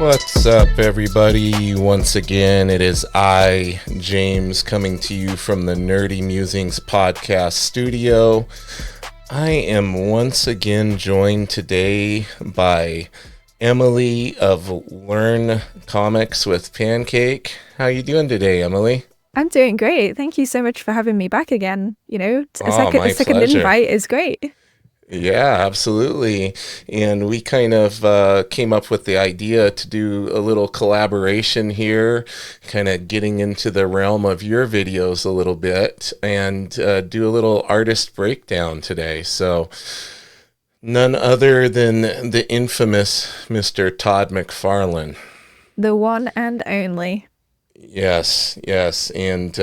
What's up, everybody? Once again, it is I, James, coming to you from the Nerdy Mewzings Podcast studio. I am once again joined today by Emily of Learn Comics with Pancake. How you doing today, Emily? I'm doing great. Thank you so much for having me back again. You know, my second pleasure. invite is great. Yeah, absolutely. And we kind of came up with the idea to do a little collaboration here, kind of getting into the realm of your videos a little bit and do a little artist breakdown today. So none other than the infamous Mr. Todd McFarlane. The one and only. Yes. And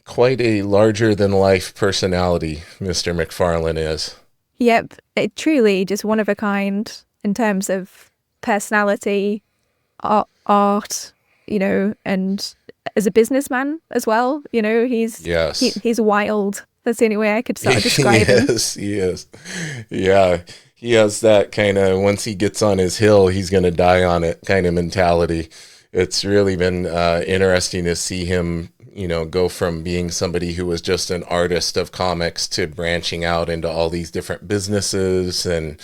quite a larger-than-life personality Mr. McFarlane is. Yep, truly just one of a kind in terms of personality, art, you know, and as a businessman as well. You know, he's wild. That's the only way I could sort of describe him. Yes, he is. Yeah, he has that kind of, once he gets on his hill, he's going to die on it kind of mentality. It's really been interesting to see him, you know, go from being somebody who was just an artist of comics to branching out into all these different businesses. And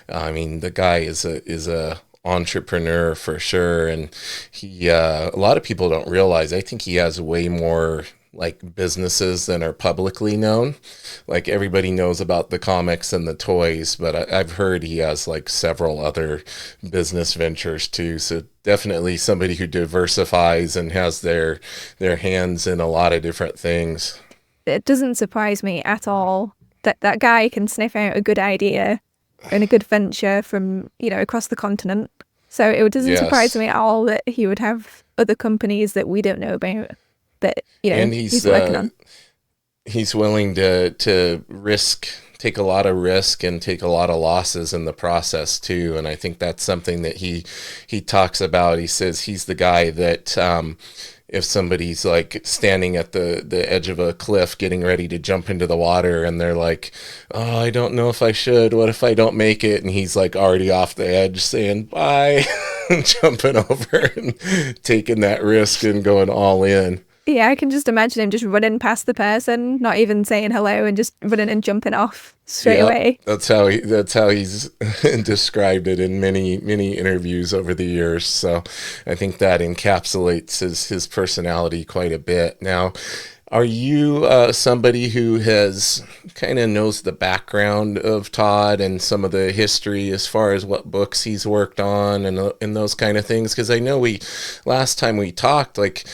I mean, the guy is a entrepreneur for sure. And he, a lot of people don't realize, I think he has way more like businesses than are publicly known. Like everybody knows about the comics and the toys, but I've heard he has like several other business ventures too. So definitely somebody who diversifies and has their hands in a lot of different things. It doesn't surprise me at all that that guy can sniff out a good idea and a good venture from, you know, across the continent. So it doesn't surprise me at all that he would have other companies that we don't know about. That, you know, and he's working on. He's willing to take a lot of risk and take a lot of losses in the process too. And I think that's something that he talks about. He says he's the guy that if somebody's like standing at the edge of a cliff getting ready to jump into the water and they're like, oh, I don't know if I should. What if I don't make it? And he's like already off the edge saying bye, jumping over and taking that risk and going all in. Yeah, I can just imagine him just running past the person, not even saying hello, and just running and jumping off straight away. That's how he's described it in many interviews over the years. So I think that encapsulates his personality quite a bit. Now, are you somebody who has kind of knows the background of Todd and some of the history as far as what books he's worked on and those kind of things? Because I know last time we talked, like.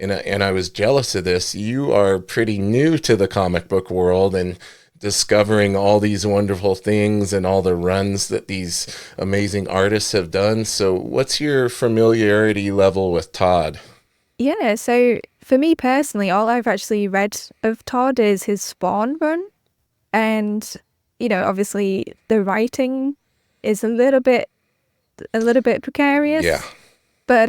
And I was jealous of this. You are pretty new to the comic book world and discovering all these wonderful things and all the runs that these amazing artists have done. So what's your familiarity level with Todd? Yeah, so for me personally, all I've actually read of Todd is his Spawn run. And, you know, obviously the writing is a little bit precarious. Yeah. But,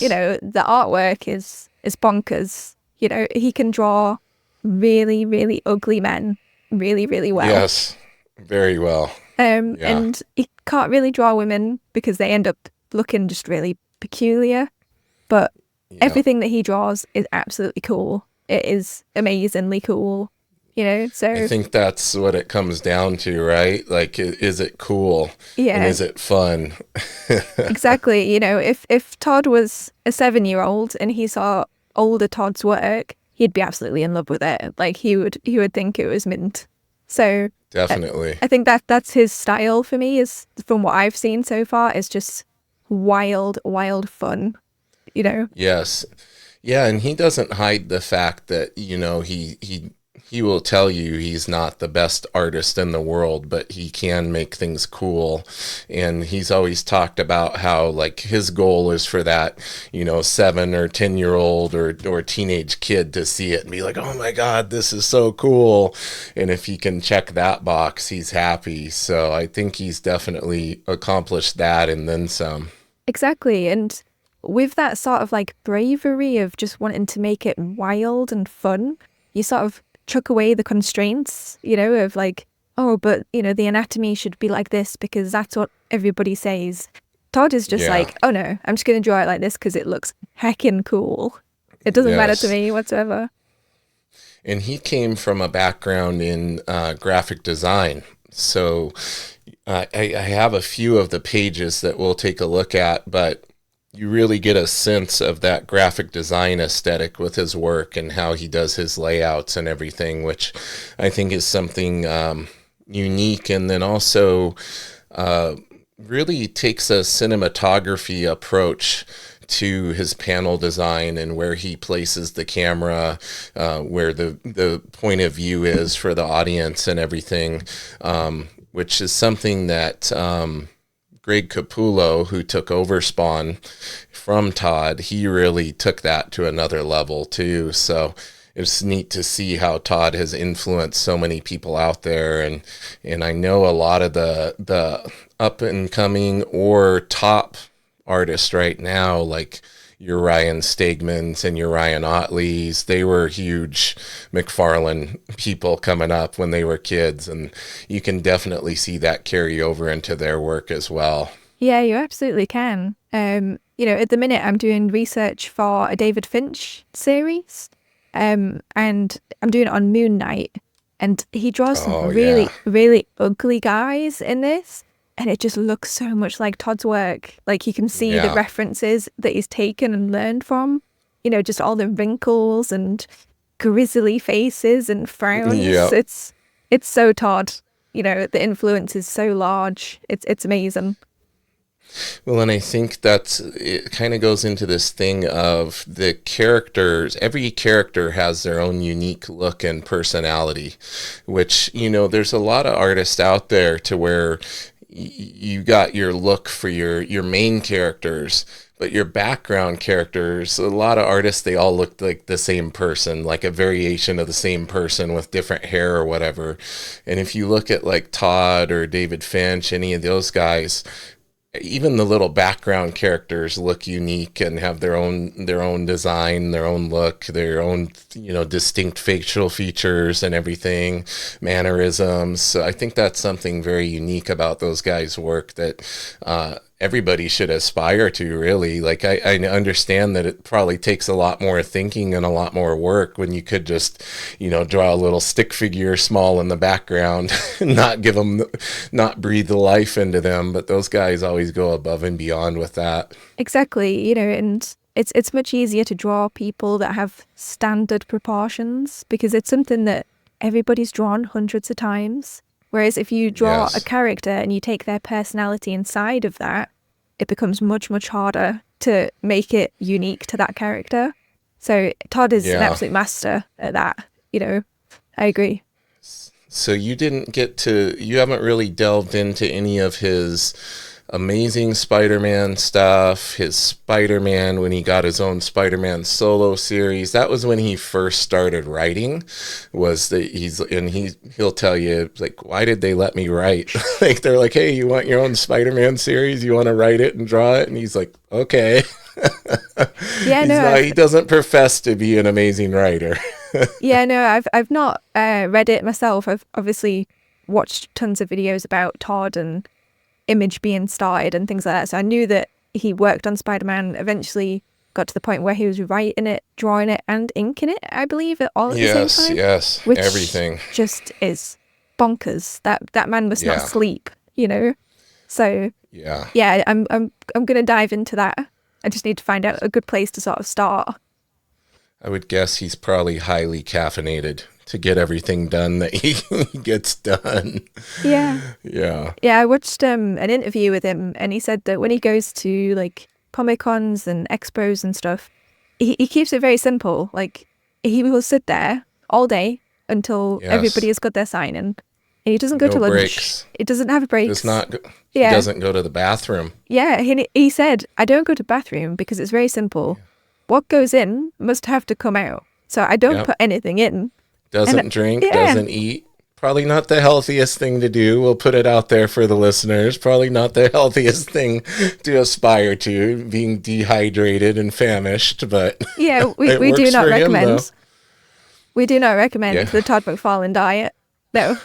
you know, the artwork is bonkers. You know, he can draw really, really ugly men really, really well. Yes, very well. And he can't really draw women because they end up looking just really peculiar. But everything that he draws is absolutely cool. It is amazingly cool. You know, so I think that's what it comes down to, right? Like, is it cool? Yeah. And is it fun? Exactly. You know, if Todd was a 7-year-old and he saw older Todd's work, he'd be absolutely in love with it. Like he would think it was mint. So definitely, I think that's his style for me. Is from what I've seen so far, is just wild fun. You know. Yes. Yeah, and he doesn't hide the fact that, you know, he will tell you he's not the best artist in the world, but he can make things cool. And he's always talked about how, like, his goal is for that, you know, 7 or 10-year-old or teenage kid to see it and be like, oh my God, this is so cool. And if he can check that box, he's happy. So I think he's definitely accomplished that and then some. Exactly. And with that sort of like bravery of just wanting to make it wild and fun, you sort of chuck away the constraints, you know, of like, oh, but, you know, the anatomy should be like this because that's what everybody says. Todd is just like, oh no, I'm just going to draw it like this because it looks heckin' cool. It doesn't matter to me whatsoever. And he came from a background in graphic design. So I have a few of the pages that we'll take a look at, but you really get a sense of that graphic design aesthetic with his work and how he does his layouts and everything, which I think is something unique. And then also really takes a cinematography approach to his panel design and where he places the camera, where the point of view is for the audience and everything, which is something that Greg Capullo, who took over Spawn from Todd, he really took that to another level too. So it's neat to see how Todd has influenced so many people out there. And I know a lot of the up and coming or top artists right now, like your Ryan Stegmans and your Ryan Otleys, they were huge McFarlane people coming up when they were kids. And you can definitely see that carry over into their work as well. Yeah, you absolutely can. At the minute I'm doing research for a David Finch series. And I'm doing it on Moon Knight, and he draws some really ugly guys in this, and it just looks so much like Todd's work. Like you can see the references that he's taken and learned from, just all the wrinkles and grisly faces and frowns. Yep. It's so Todd. The influence is so large. It's amazing. Well, and I think it kind of goes into this thing of the characters. Every character has their own unique look and personality, which, there's a lot of artists out there to where you got your look for your main characters, but your background characters, a lot of artists, they all look like the same person, like a variation of the same person with different hair or whatever. And if you look at like Todd or David Finch, any of those guys, even the little background characters look unique and have their own design, their own look, their own, distinct facial features and everything, mannerisms. So I think that's something very unique about those guys' work that everybody should aspire to, really. Like I understand that it probably takes a lot more thinking and a lot more work when you could just, draw a little stick figure small in the background and not breathe the life into them. But those guys always go above and beyond with that. Exactly. And it's much easier to draw people that have standard proportions because it's something that everybody's drawn hundreds of times. Whereas if you draw a character and you take their personality inside of that, it becomes much, much harder to make it unique to that character. So Todd is an absolute master at that, I agree. So you haven't really delved into any of his Amazing Spider-Man stuff, his Spider-Man when he got his own Spider-Man solo series. That was when he first started writing. He'll tell you, like, why did they let me write? Like they're like, hey, you want your own Spider-Man series? You want to write it and draw it? And he's like, okay. He doesn't profess to be an amazing writer. I've not read it myself. I've obviously watched tons of videos about Todd and Image being started and things like that. So I knew that he worked on Spider-Man, eventually got to the point where he was writing it, drawing it, and inking it, I believe, all at the same time. Yes, which everything. Just is bonkers. That man must not sleep, So I'm gonna dive into that. I just need to find out a good place to sort of start. I would guess he's probably highly caffeinated to get everything done that he gets done. Yeah. Yeah. Yeah, I watched an interview with him, and he said that when he goes to like Comic-Cons and expos and stuff, he keeps it very simple. Like he will sit there all day until everybody has got their sign in. And he doesn't go to lunch. Breaks. He doesn't have breaks. He doesn't go to the bathroom. Yeah, he said, I don't go to the bathroom because it's very simple. Yeah. What goes in must have to come out. So I don't put anything in. Doesn't drink, doesn't eat. Probably not the healthiest thing to do. We'll put it out there for the listeners. Probably not the healthiest thing to aspire to, being dehydrated and famished, but we do not recommend. We do not recommend the Todd McFarlane diet. No.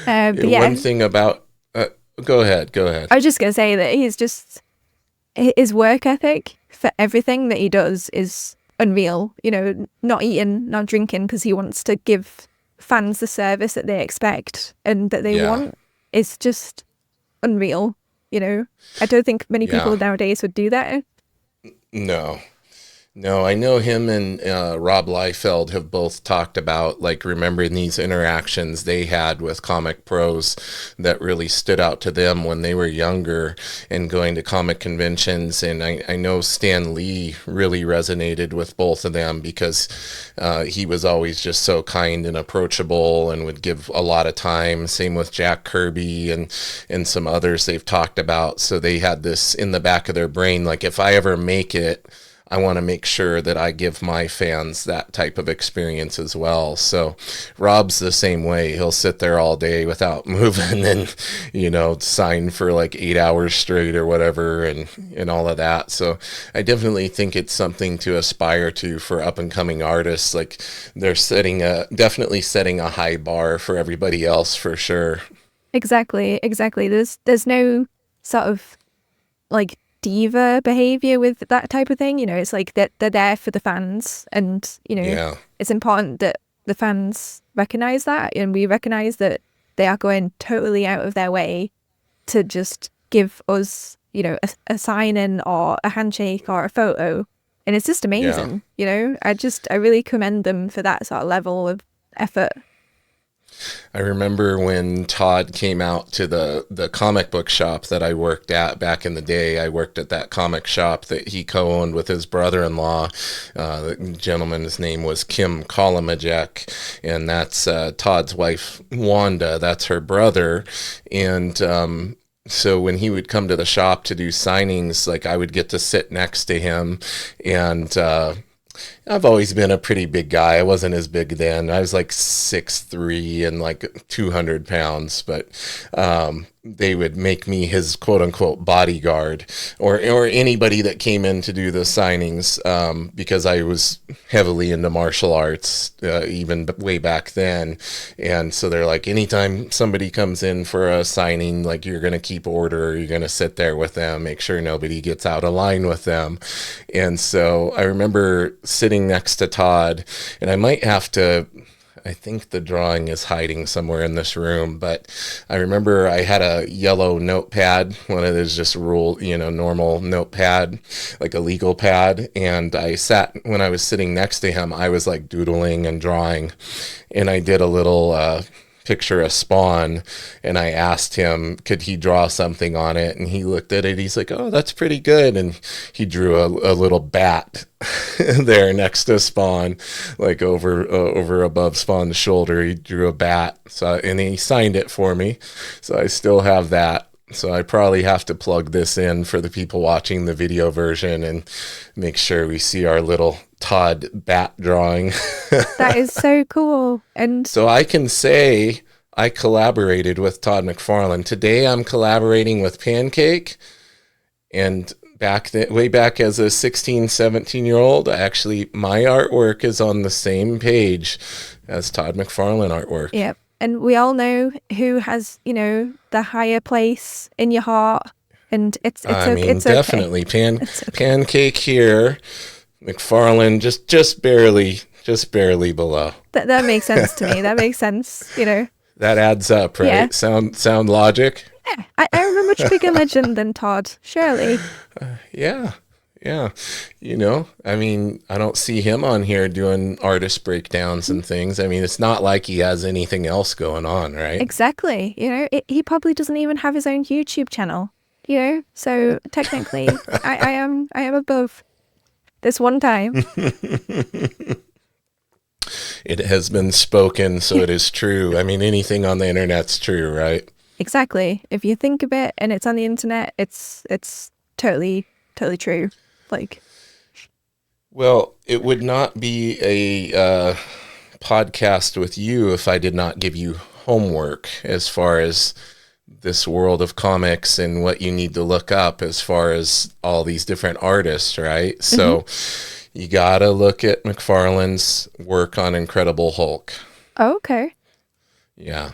One thing about Go ahead. I was just going to say that his work ethic for everything that he does is unreal. Not eating, not drinking because he wants to give fans the service that they expect and that they want is just unreal. I don't think many people nowadays would do that. No, I know him and Rob Liefeld have both talked about remembering these interactions they had with comic pros that really stood out to them when they were younger and going to comic conventions. And I know Stan Lee really resonated with both of them because he was always just so kind and approachable and would give a lot of time. Same with Jack Kirby and some others they've talked about. So they had this in the back of their brain, if I ever make it, I want to make sure that I give my fans that type of experience as well. So Rob's the same way. He'll sit there all day without moving and, sign for 8 hours straight or whatever and all of that. So I definitely think it's something to aspire to for up and coming artists. They're definitely setting a high bar for everybody else for sure. Exactly. There's no sort of diva behavior with that type of thing. It's that they're there for the fans, and it's important that the fans recognize that, and we recognize that they are going totally out of their way to just give us a sign-in or a handshake or a photo, and it's just amazing. I really commend them for that sort of level of effort. I remember when Todd came out to the comic book shop that I worked at back in the day. I worked at that comic shop that he co-owned with his brother-in-law. The gentleman's name was Kim Kolomajek, and that's Todd's wife, Wanda. That's her brother. And so when he would come to the shop to do signings, I would get to sit next to him, and I've always been a pretty big guy. I wasn't as big then. I was 6'3" and 200 pounds, but they would make me his quote unquote bodyguard or anybody that came in to do the signings because I was heavily into martial arts even way back then. And so they're anytime somebody comes in for a signing, you're going to keep order, you're going to sit there with them, make sure nobody gets out of line with them. And so I remember sitting next to Todd, and I think the drawing is hiding somewhere in this room, but I remember I had a yellow notepad, one of those just normal notepad, a legal pad. And when I was sitting next to him, I was doodling and drawing, and I did a little picture of Spawn, and I asked him, could he draw something on it? And he looked at it, he's like, oh, that's pretty good. And he drew a little bat there next to Spawn, over above Spawn's shoulder. He drew a bat, and he signed it for me. So I still have that. So I probably have to plug this in for the people watching the video version and make sure we see our little Todd bat drawing. That is so cool. And so I can say I collaborated with Todd McFarlane. Today I'm collaborating with Pancake, and way back as a 16, 17-year-old, actually my artwork is on the same page as Todd McFarlane artwork. Yep. And we all know who has, the higher place in your heart. And it's definitely okay. Pancake here, McFarlane just barely below. That makes sense to me. That makes sense. That adds up, right? Yeah. Sound logic. Yeah, I am a much bigger legend than Todd. Surely. Yeah. I don't see him on here doing artist breakdowns and things. It's not like he has anything else going on, right? Exactly. He probably doesn't even have his own YouTube channel. So technically, I am above this one time. It has been spoken, so it is true. Anything on the internet's true, right? Exactly. If you think of it and it's on the internet, it's totally true. Well, it would not be a podcast with you if I did not give you homework as far as this world of comics and what you need to look up as far as all these different artists, right? Mm-hmm. So you gotta look at McFarlane's work on Incredible Hulk. Oh, okay. Yeah.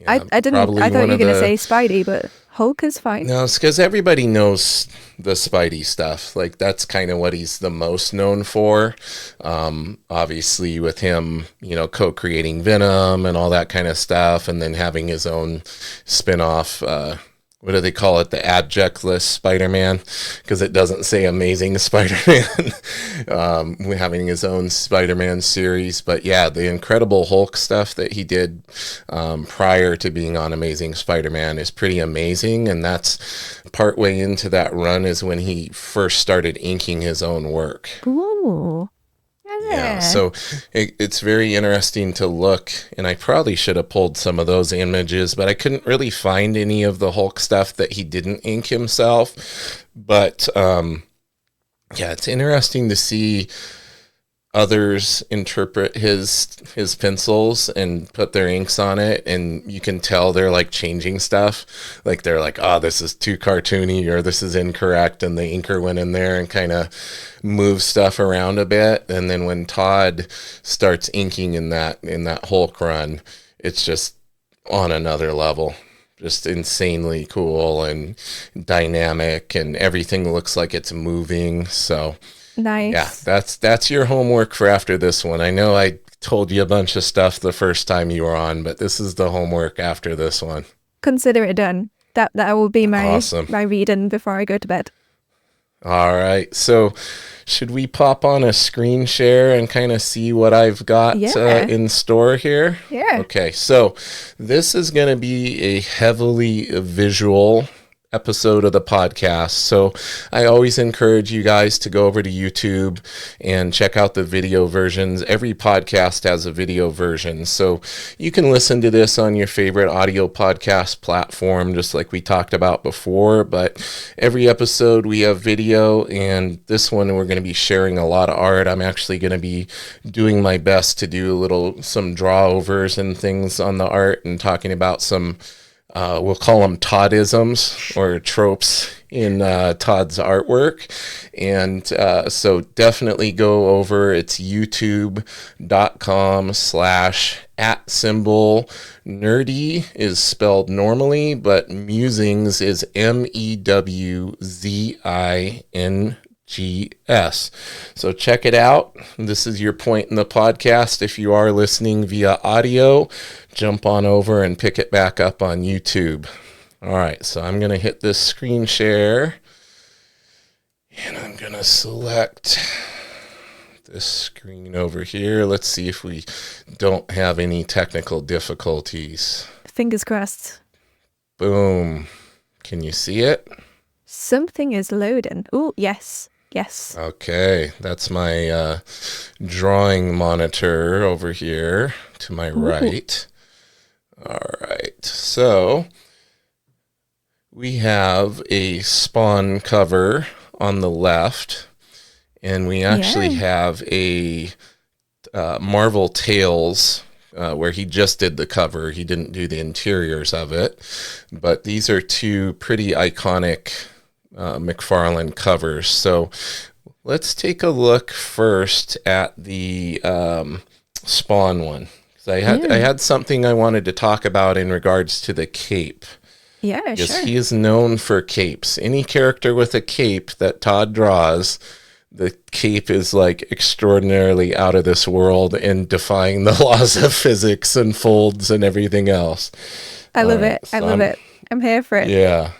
I didn't. I thought you were going to say Spidey, but Hulk is fine. No, it's because everybody knows the Spidey stuff. Like, that's kind of what he's the most known for. Obviously, with him, co-creating Venom and all that kind of stuff, and then having his own spin-off, what do they call it? The adjectless Spider-Man, because it doesn't say Amazing Spider-Man. Having his own Spider-Man series. But yeah, the Incredible Hulk stuff that he did prior to being on Amazing Spider-Man is pretty amazing. And that's partway into that run is when he first started inking his own work. Ooh. Yeah, so it's very interesting to look, and I probably should have pulled some of those images, but I couldn't really find any of the Hulk stuff that he didn't ink himself. But it's interesting to see others interpret his pencils and put their inks on it, and you can tell they're like changing stuff. Like they're like, oh, this is too cartoony, or this is incorrect, and the inker went in there and kind of moved stuff around a bit. And then when Todd starts inking in that Hulk run, it's just on another level. Just insanely cool and dynamic, and everything looks like it's moving. So nice. Yeah, that's your homework for after this one. I know I told you a bunch of stuff the first time you were on, but this is the homework after this one. Consider it done. That will be my reading before I go to bed. All right. So should we pop on a screen share and kind of see what I've got in store here? Yeah. Okay. So this is going to be a heavily visual episode of the podcast. So I always encourage you guys to go over to YouTube and check out the video versions. Every podcast has a video version. So you can listen to this on your favorite audio podcast platform, just like we talked about before. But every episode we have video, and this one we're going to be sharing a lot of art. I'm actually going to be doing my best to do some draw-overs and things on the art and talking about some we'll call them Toddisms or tropes in Todd's artwork. And so definitely go over. It's youtube.com/@nerdy is spelled normally, but Mewzings is MEWZINGS. So check it out. This is your point in the podcast. If you are listening via audio, jump on over and pick it back up on YouTube. All right, so I'm going to hit this screen share, and I'm going to select this screen over here. Let's see if we don't have any technical difficulties. Fingers crossed. Boom. Can you see it? Something is loading. Oh, yes. Yes. Okay, that's my drawing monitor over here to my right. All right, so we have a Spawn cover on the left, and we actually have a Marvel Tales where he just did the cover. He didn't do the interiors of it, but these are two pretty iconic McFarlane covers. So let's take a look first at the Spawn one. I had something I wanted to talk about in regards to the cape. Yeah, because he is known for capes. Any character with a cape that Todd draws, the cape is like extraordinarily out of this world and defying the laws of physics and folds and everything else. I love it. I love it. I'm here for it. Yeah.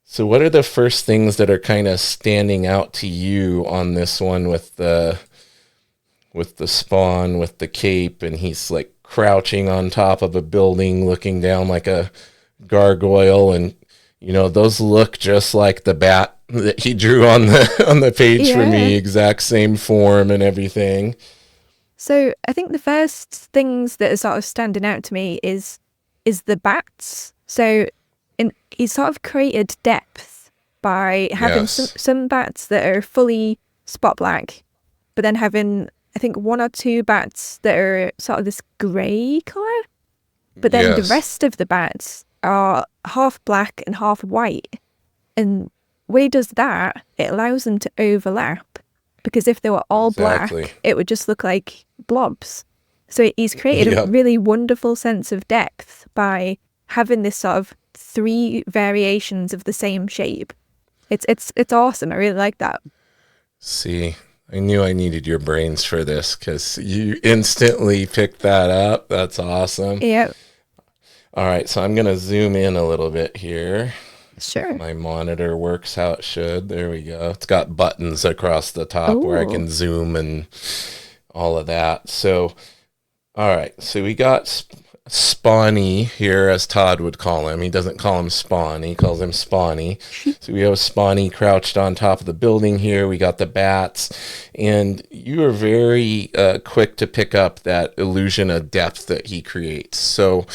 So what are the first things that are kind of standing out to you on this one with the Spawn, with the cape, and he's like crouching on top of a building looking down like a gargoyle, and those look just like the bat that he drew on the page for me, exact same form and everything. So I think the first things that are sort of standing out to me is the bats. So he sort of created depth by having some bats that are fully spot black, but then having, I think, one or two bats that are sort of this grey colour. But then the rest of the bats are half black and half white. And when he does that, it allows them to overlap. Because if they were all black, it would just look like blobs. So he's created a really wonderful sense of depth by having this sort of 3 variations of the same shape. It's awesome. I really like that. See, I knew I needed your brains for this because you instantly picked that up. That's awesome. Yeah. All right, so I'm going to zoom in a little bit here. Sure. My monitor works how it should. There we go. It's got buttons across the top where I can zoom and all of that. So, all right, so we got Spawny here, as Todd would call him. He doesn't call him Spawn. He calls him Spawny. So we have Spawny crouched on top of the building here. We got the bats. And you are very quick to pick up that illusion of depth that he creates. So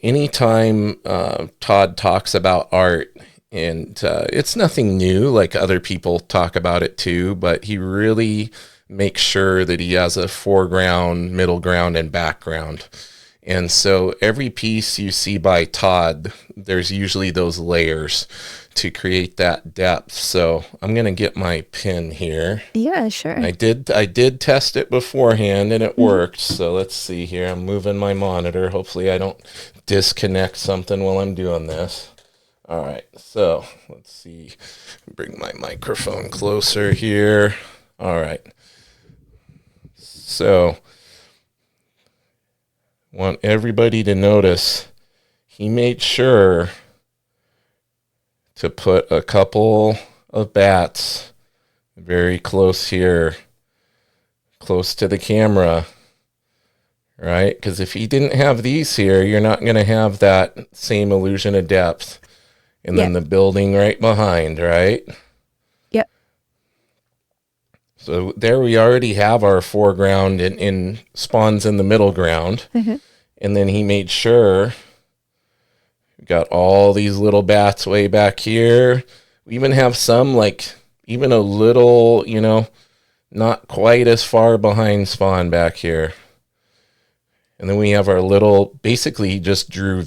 anytime Todd talks about art, and it's nothing new, like other people talk about it too, but he really makes sure that he has a foreground, middle ground, and background. And so every piece you see by Todd, there's usually those layers to create that depth. So I'm going to get my pen here. Yeah, sure. I did test it beforehand and it worked. So let's see here. I'm moving my monitor. Hopefully I don't disconnect something while I'm doing this. All right. So let's see. Bring my microphone closer here. All right. So want everybody to notice he made sure to put a couple of bats very close here, close to the camera, right? Because if he didn't have these here, you're not going to have that same illusion of depth. And then the building right behind, right? Yep. So there we already have our foreground and Spawn's in the middle ground. Mm-hmm. And then he made sure we got all these little bats way back here. We even have some like even a little, not quite as far behind Spawn back here. And then we have our little, basically he just drew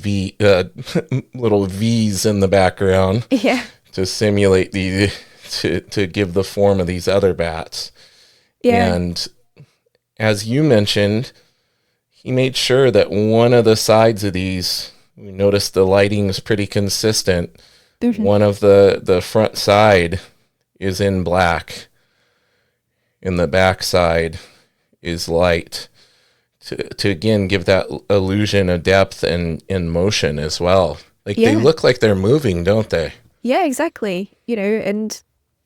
little V's in the background. Yeah. To simulate to give the form of these other bats. Yeah. And as you mentioned, he made sure that one of the sides of these, we noticed the lighting is pretty consistent. Mm-hmm. One of the front side is in black, and the back side is light. To again give that illusion of depth and motion as well. Like they look like they're moving, don't they? Yeah, exactly. And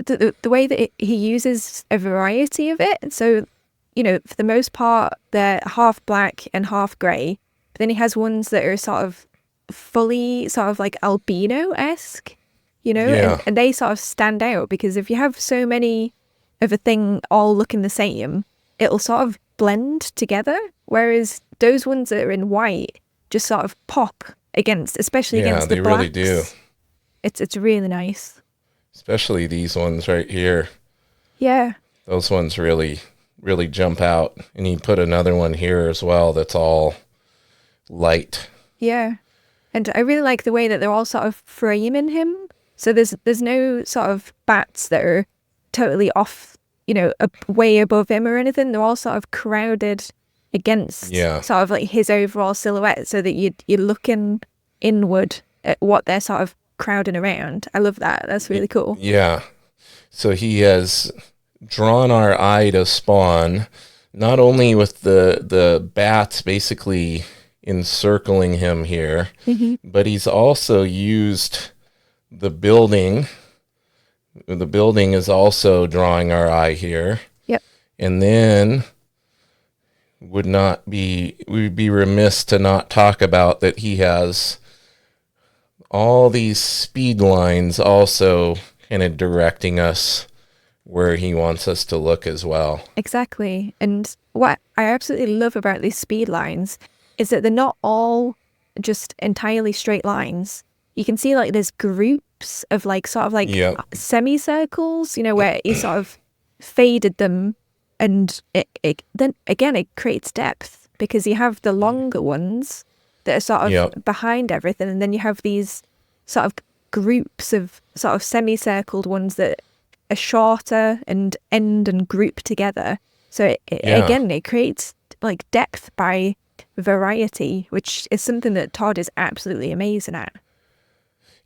the way that he uses a variety of it. So, for the most part, they're half black and half grey. But then he has ones that are sort of fully sort of like albino-esque, and they sort of stand out because if you have so many of a thing all looking the same, it'll sort of blend together. Whereas those ones that are in white just sort of pop especially against the blacks. Yeah, they really do. It's really nice. Especially these ones right here. Yeah. Those ones really, really jump out. And you put another one here as well that's all light. Yeah. And I really like the way that they're all sort of framing him. So there's no sort of bats that are totally off, way above him or anything. They're all sort of crowded against sort of like his overall silhouette so that you're looking inward at what they're sort of crowding around. I love that. That's really cool. Yeah. So he has drawn our eye to Spawn, not only with the bats basically encircling him here, but he's also used the building. The building is also drawing our eye here. Yep. And then we'd be remiss to not talk about that he has all these speed lines also kind of directing us where he wants us to look as well. Exactly. And what I absolutely love about these speed lines is that they're not all just entirely straight lines. You can see like there's groups of like sort of like semicircles, where he sort of faded them, and it then again it creates depth because you have the longer ones that are sort of behind everything, and then you have these sort of groups of sort of semicircled ones that are shorter and end and group together. So again, it creates like depth by variety, which is something that Todd is absolutely amazing at.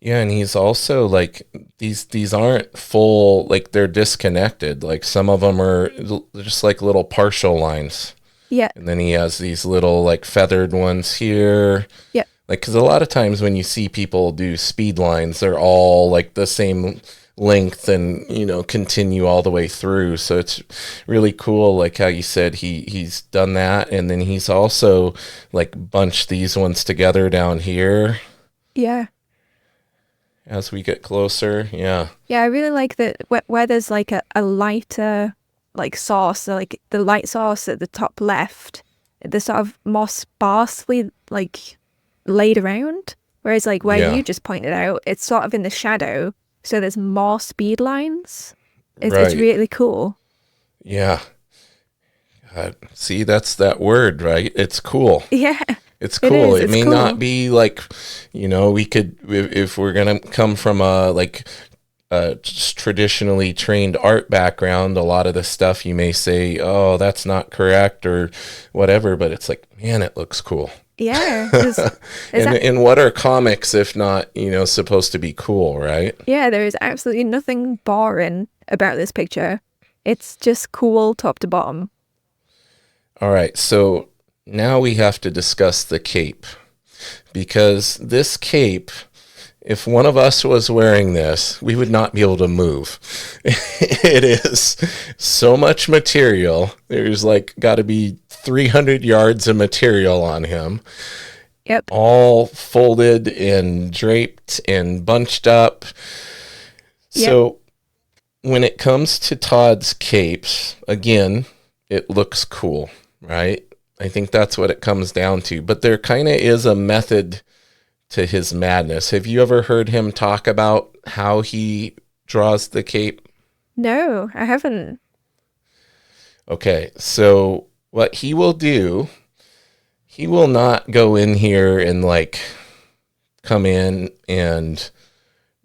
Yeah, and he's also like these aren't full, like they're disconnected. Like some of them are just like little partial lines. Yeah. And then he has these little like feathered ones here. Yeah. Like, because a lot of times when you see people do speed lines, they're all like the same length and, you know, continue all the way through. So it's really cool, like how you said he's done that. And then he's also like bunched these ones together down here. Yeah. As we get closer. Yeah. Yeah, I really like that where there's like a lighter like source, so like the light source at the top left, the sort of more sparsely like laid around, whereas like where you just pointed out, it's sort of in the shadow, so there's more speed lines. It's really cool. Yeah. See, that's that word, right? It's cool. Yeah. It's cool. It may cool. not be like, you know, we could, if we're going to come from a like just traditionally trained art background, a lot of the stuff you may say, oh, that's not correct or whatever, but it's like, man, it looks cool. Yeah. And what are comics if not, you know, supposed to be cool, right? Yeah, there is absolutely nothing boring about this picture. It's just cool top to bottom. All right, so now we have to discuss the cape, because this cape, if one of us was wearing this, we would not be able to move. It is so much material. There's like got to be 300 yards of material on him. Yep. All folded and draped and bunched up. Yep. So when it comes to Todd's capes, again, it looks cool, right? I think that's what it comes down to. But there kind of is a method to his madness. Have you ever heard him talk about how he draws the cape? No, I haven't. Okay, so what he will do, he will not go in here and like come in and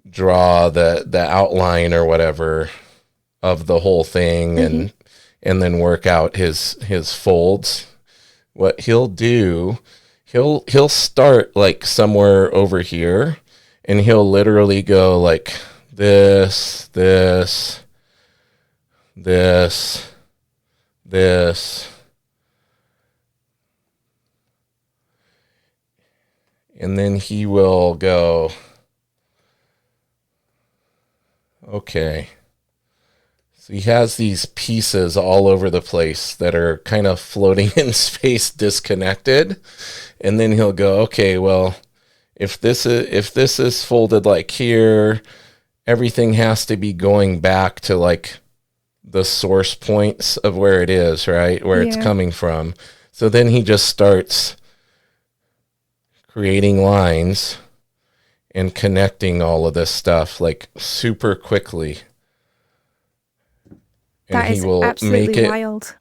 draw the outline or whatever of the whole thing and then work out his folds. What he'll do, he'll start like somewhere over here, and he'll literally go like this, and then he will go, okay. So he has these pieces all over the place that are kind of floating in space, disconnected. And then he'll go, okay, well, if this is folded like here, everything has to be going back to like the source points of where it is, right? Where it's coming from. So then he just starts creating lines and connecting all of this stuff like super quickly. And that is absolutely wild.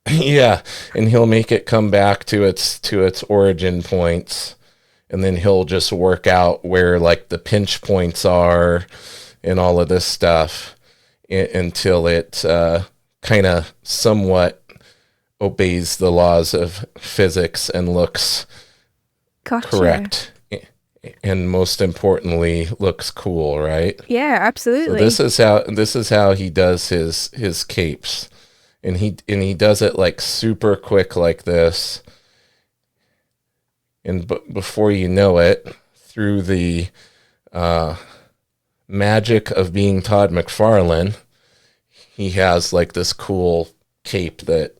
Yeah, and he'll make it come back to its origin points, and then he'll just work out where like the pinch points are and all of this stuff until it kind of somewhat obeys the laws of physics and looks correct. And most importantly, looks cool, right? Yeah, absolutely. So this is how he does his capes, and he does it like super quick like this, and before you know it, through the magic of being Todd McFarlane, he has like this cool cape that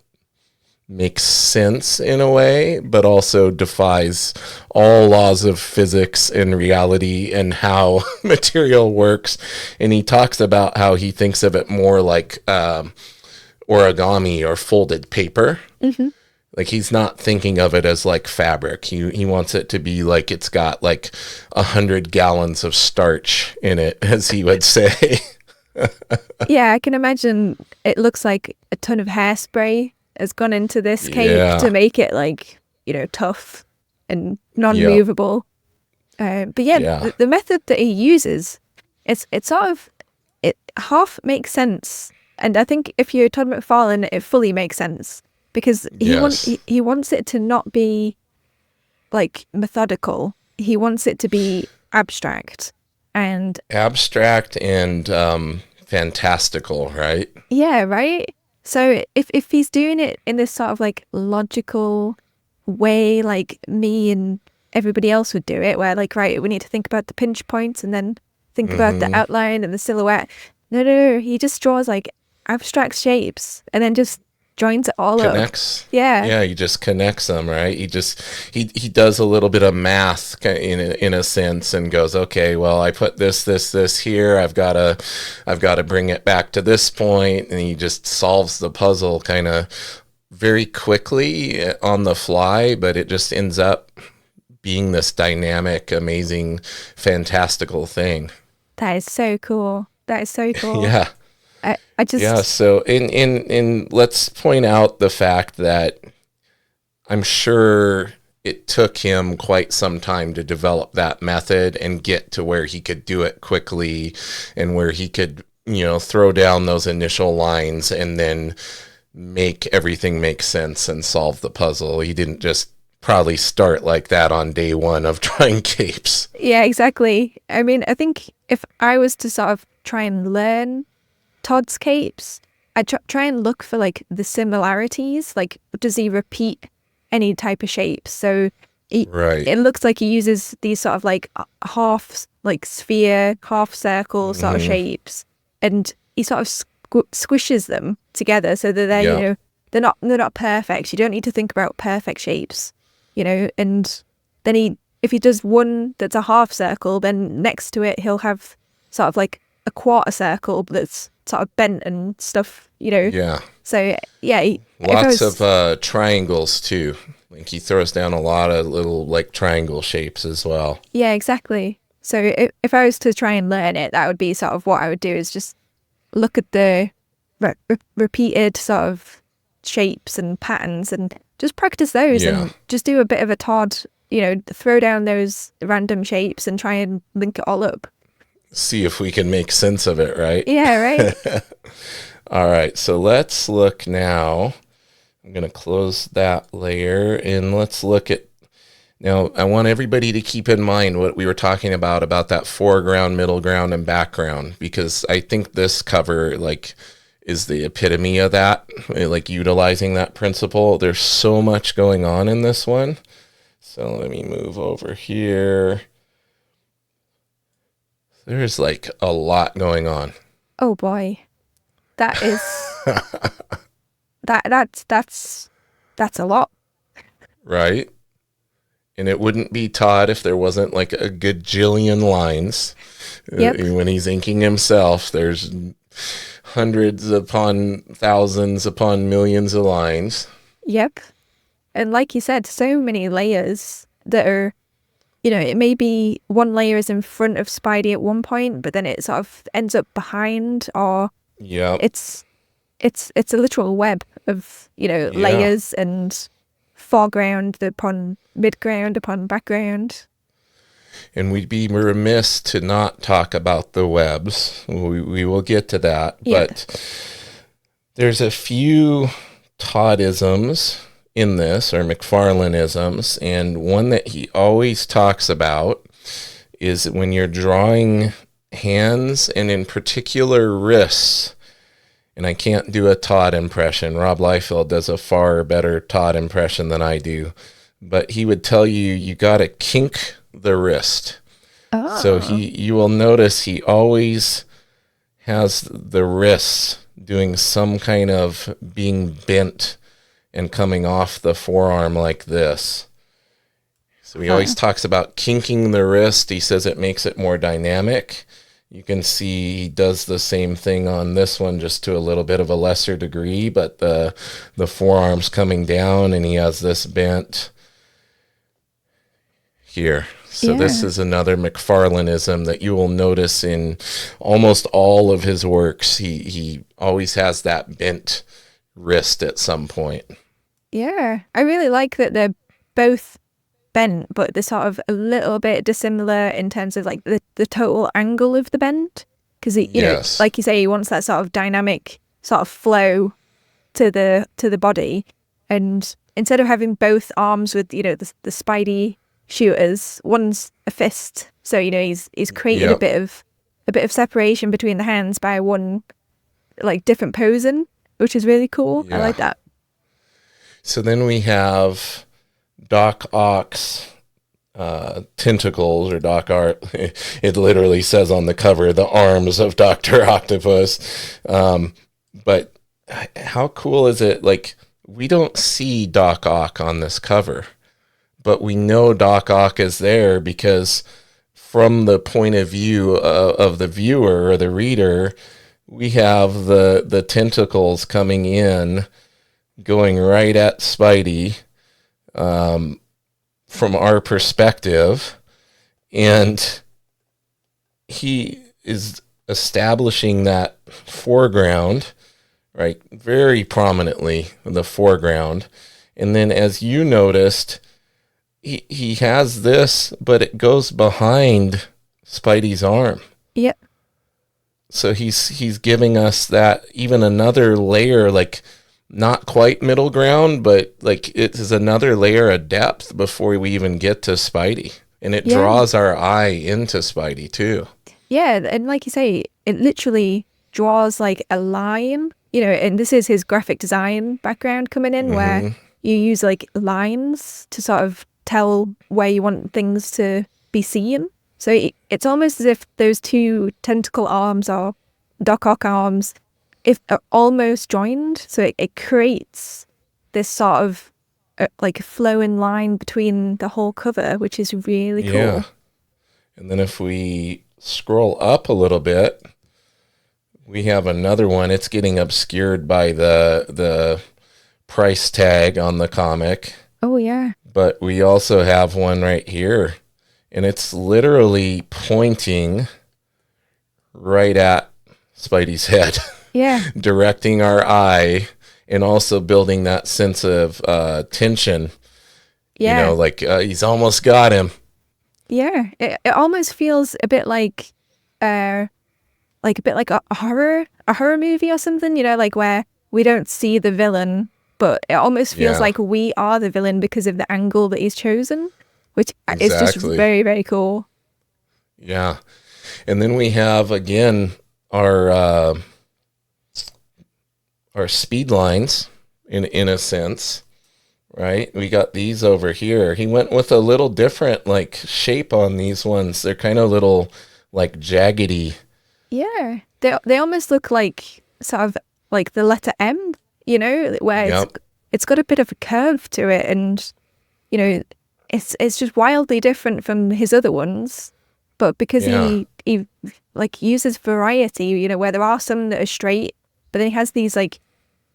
makes sense in a way, but also defies all laws of physics and reality and how material works. And he talks about how he thinks of it more like origami or folded paper. Mm-hmm. Like he's not thinking of it as like fabric. He wants it to be like it's got like 100 gallons of starch in it, as he would say. Yeah, I can imagine it looks like a ton of hairspray has gone into this cape to make it like, you know, tough and non-movable. But the method that he uses, it half makes sense. And I think if you're Todd McFarlane, it fully makes sense, because he wants it to not be like methodical. He wants it to be abstract. And abstract and fantastical, right? yeah, right? So if he's doing it in this sort of like logical way, like me and everybody else would do it, where like, right, we need to think about the pinch points and then think about the outline and the silhouette. No, he just draws like abstract shapes and then just joins it all Connects. up. Yeah, He just connects them, right? He does a little bit of math in a sense and goes, okay, well, I put this here. I've got to bring it back to this point, and he just solves the puzzle kind of very quickly on the fly, but it just ends up being this dynamic, amazing, fantastical thing. that is so cool. That is so cool. Yeah. I just Yeah, so in let's point out the fact that I'm sure it took him quite some time to develop that method and get to where he could do it quickly and where he could, throw down those initial lines and then make everything make sense and solve the puzzle. He didn't just probably start like that on day one of drawing capes. Yeah, exactly. I mean, I think if I was to sort of try and learn Todd's capes, I try and look for like the similarities. Like, does he repeat any type of shapes? So Right. it looks like he uses these sort of like half like sphere, half circle sort of shapes, and he sort of squishes them together so that they're they're not perfect. You don't need to think about perfect shapes, And then if he does one that's a half circle, then next to it he'll have sort of like a quarter circle that's sort of bent and stuff, Yeah. So yeah, Lots of triangles too. Like he throws down a lot of little like triangle shapes as well. Yeah, exactly. So if I was to try and learn it, that would be sort of what I would do, is just look at the repeated sort of shapes and patterns and just practice those and just do a bit of a Todd, throw down those random shapes and try and link it all up. See if we can make sense of it, right? Yeah, right. All right, so let's look now. I'm going to close that layer and let's look at, now I want everybody to keep in mind what we were talking about that foreground, middle ground, and background, because I think this cover like is the epitome of that, like utilizing that principle. There's so much going on in this one. So let me move over here. There's like a lot going on. Oh boy. That is that's a lot. Right? And it wouldn't be Todd if there wasn't like a gajillion lines. Yep. When he's inking himself, there's hundreds upon thousands upon millions of lines. Yep. And like you said, so many layers that are, it may be one layer is in front of Spidey at one point, but then it sort of ends up behind, or it's a literal web of, layers and foreground upon midground upon background. And we'd be remiss to not talk about the webs. We will get to that. Yep. But there's a few Toddisms in this, or McFarlaneisms, and one that he always talks about is when you're drawing hands, and in particular wrists. And I can't do a Todd impression. Rob Liefeld does a far better Todd impression than I do. But he would tell you got to kink the wrist. Oh. So you will notice he always has the wrists doing some kind of being bent and coming off the forearm like this. So he always talks about kinking the wrist. He says it makes it more dynamic. You can see he does the same thing on this one, just to a little bit of a lesser degree, but the forearm's coming down and he has this bent here. So this is another McFarlaneism that you will notice in almost all of his works. He always has that bent wrist at some point. Yeah, I really like that they're both bent, but they're sort of a little bit dissimilar in terms of like the total angle of the bend. Because you know, like you say, he wants that sort of dynamic sort of flow to the body, and instead of having both arms with the Spidey shooters. One's a fist, so he's created a bit of separation between the hands by one like different posing, which is really cool. I like that. So then we have Doc Ock's tentacles, or Doc Art. It literally says on the cover, the arms of Dr. Octopus. But how cool is it? Like, we don't see Doc Ock on this cover, but we know Doc Ock is there because from the point of view of the viewer or the reader, we have the tentacles coming in, going right at Spidey from our perspective, and he is establishing that foreground, right, very prominently in the foreground. And then, as you noticed, he has this, but it goes behind Spidey's arm. Yep. So he's giving us that even another layer, like not quite middle ground, but like it is another layer of depth before we even get to Spidey. And it draws our eye into Spidey too. Yeah, and like you say, it literally draws like a line, and this is his graphic design background coming in, where you use like lines to sort of tell where you want things to be seen. So it's almost as if those two tentacle arms or Doc Ock arms are almost joined. So it creates this sort of like flowing line between the whole cover, which is really cool. Yeah. And then if we scroll up a little bit, we have another one. It's getting obscured by the price tag on the comic. Oh, yeah. But we also have one right here. And it's literally pointing right at Spidey's head. Yeah. Directing our eye and also building that sense of tension. Yeah. Like he's almost got him. Yeah. It almost feels a bit like a horror movie or something, like where we don't see the villain, but it almost feels like we are the villain because of the angle that he's chosen. Which is just very, very cool. Yeah. And then we have, again, our speed lines, in a sense, right? We got these over here. He went with a little different, like, shape on these ones. They're kind of little, like, jaggedy. Yeah. They almost look like, sort of, like the letter M, where it's got a bit of a curve to it. And, it's just wildly different from his other ones, but because he like uses variety, where there are some that are straight, but then he has these like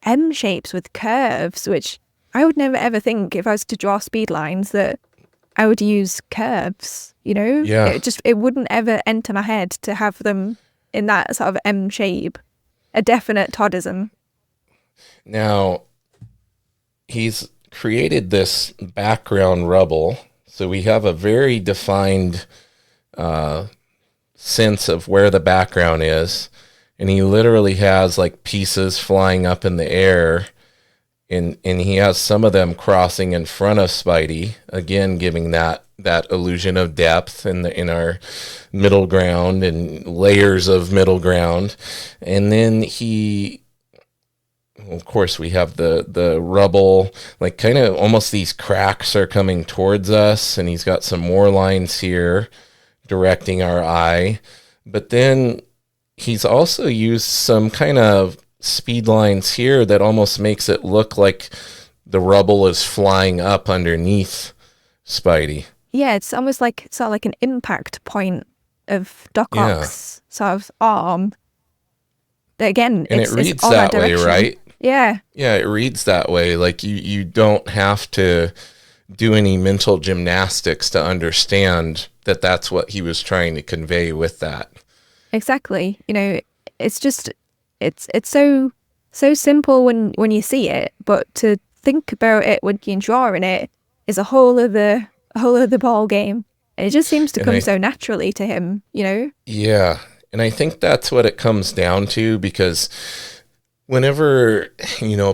M shapes with curves, which I would never ever think if I was to draw speed lines that I would use curves. Yeah. It wouldn't ever enter my head to have them in that sort of M shape. A definite Toddism. Now, he's created this background rubble, so we have a very defined sense of where the background is, and he literally has like pieces flying up in the air, and he has some of them crossing in front of Spidey, again giving that illusion of depth in our middle ground and layers of middle ground. And then of course, we have the rubble, like kind of almost these cracks are coming towards us, and he's got some more lines here directing our eye. But then he's also used some kind of speed lines here that almost makes it look like the rubble is flying up underneath Spidey. Yeah, it's almost like sort of like an impact point of Doc Ock's sort of arm. Again, and it reads that way, right? Yeah. Yeah, it reads that way. Like you don't have to do any mental gymnastics to understand that that's what he was trying to convey with that. Exactly. It's just it's so simple when you see it, but to think about it when you're drawing it is a whole other ball game. And it just seems to come so naturally to him, Yeah. And I think that's what it comes down to, because whenever,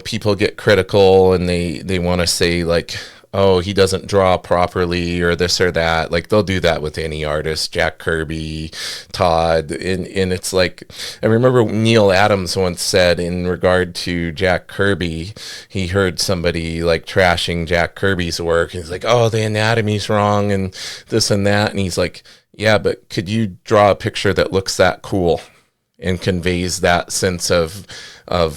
people get critical and they want to say like, oh, he doesn't draw properly or this or that. Like they'll do that with any artist, Jack Kirby, Todd. And it's like, I remember Neil Adams once said in regard to Jack Kirby, he heard somebody like trashing Jack Kirby's work. And he's like, oh, the anatomy's wrong and this and that. And he's like, yeah, but could you draw a picture that looks that cool and conveys that sense of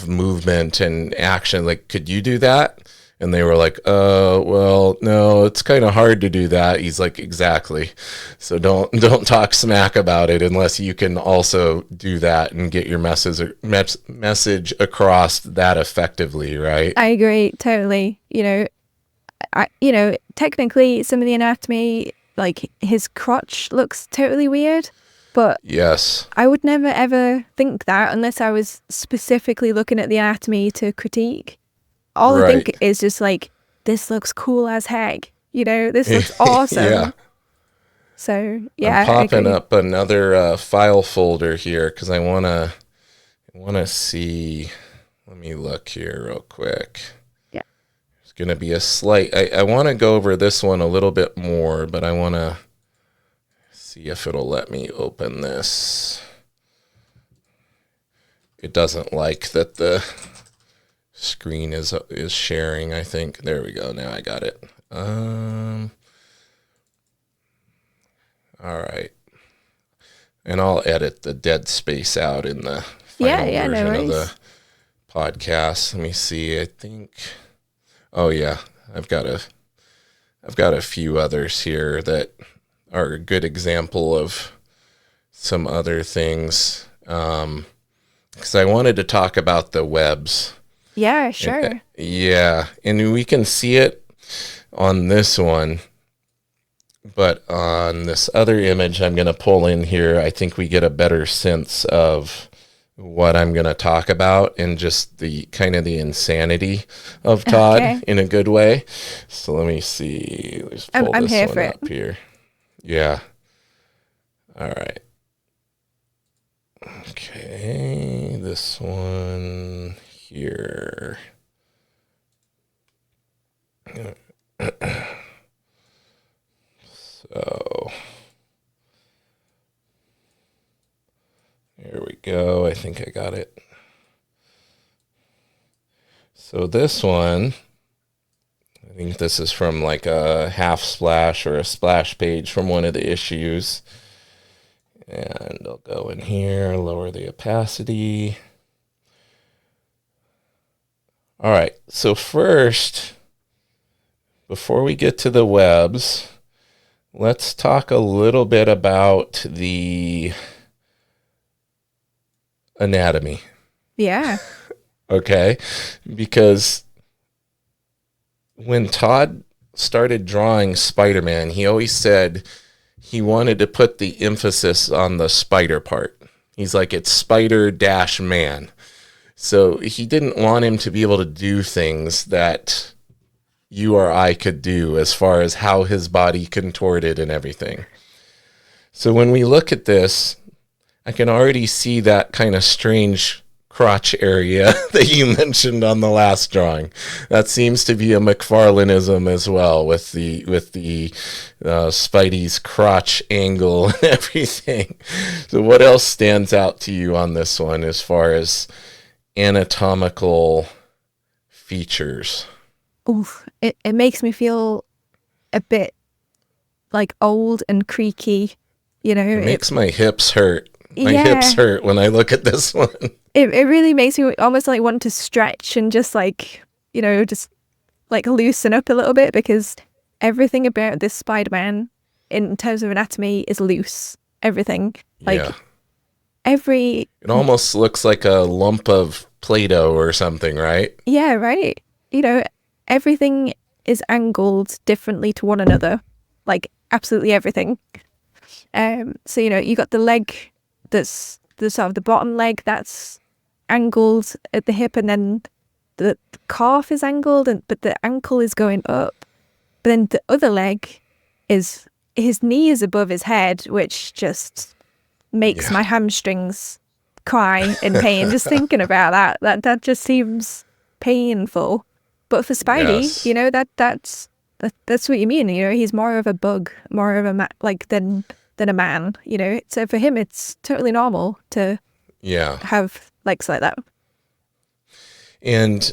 movement and action? Like, could you do that? And they were like, well, no, it's kind of hard to do that. He's like, exactly. So don't talk smack about it unless you can also do that and get your message across that effectively, right? I agree totally. Technically, some of the anatomy, like his crotch looks totally weird, but yes, I would never ever think that unless I was specifically looking at the anatomy to critique. All I think is just like, this looks cool as heck. This looks awesome. Yeah. So, yeah. I'm popping up another file folder here because I want to see. Let me look here real quick. Yeah. It's going to be a slight. I want to go over this one a little bit more, but I want to see if it'll let me open this. It doesn't like that the screen is sharing, I think. There we go. Now I got it. All right. And I'll edit the dead space out in the final version of the podcast. Let me see. I think, oh yeah, I've got a few others here that are a good example of some other things. Because I wanted to talk about the webs. Yeah, sure. And we can see it on this one, but on this other image I'm going to pull in here, I think we get a better sense of what I'm going to talk about and just the kind of the insanity of Todd in a good way. So let me see. Let's pull I'm this here one for up here. Yeah. All right. Okay, this one here. So there we go. I think I got it. So this one, I think this is from like a half splash or a splash page from one of the issues. And I'll go in here, lower the opacity. All right, so first, before we get to the webs, let's talk a little bit about the anatomy. Yeah. Okay, because when Todd started drawing Spider-Man, he always said he wanted to put the emphasis on the spider part. He's like, it's Spider-Man. So he didn't want him to be able to do things that you or I could do as far as how his body contorted and everything. So when we look at this, I can already see that kind of strange crotch area that you mentioned on the last drawing. That seems to be a McFarlaneism as well, with the Spidey's crotch angle and everything. So what else stands out to you on this one as far as anatomical features? Oof, it makes me feel a bit like old and creaky, It makes my hips hurt. My hips hurt when I look at this one. It really makes me almost like want to stretch and just like, just like loosen up a little bit, because everything about this Spider-Man in terms of anatomy is loose. Everything. Like it almost looks like a lump of Play-Doh or something, right? Yeah, right. Everything is angled differently to one another. Like absolutely everything. So, you got the leg that's the sort of the bottom leg that's angled at the hip, and then the calf is angled, but the ankle is going up. But then the other leg is, his knee is above his head, which just makes my hamstrings cry in pain just thinking about that. That just seems painful. But for Spidey, that's that's what you mean. You know, he's more of a bug, more of a than a man. You know, so for him, it's totally normal to have legs like that. And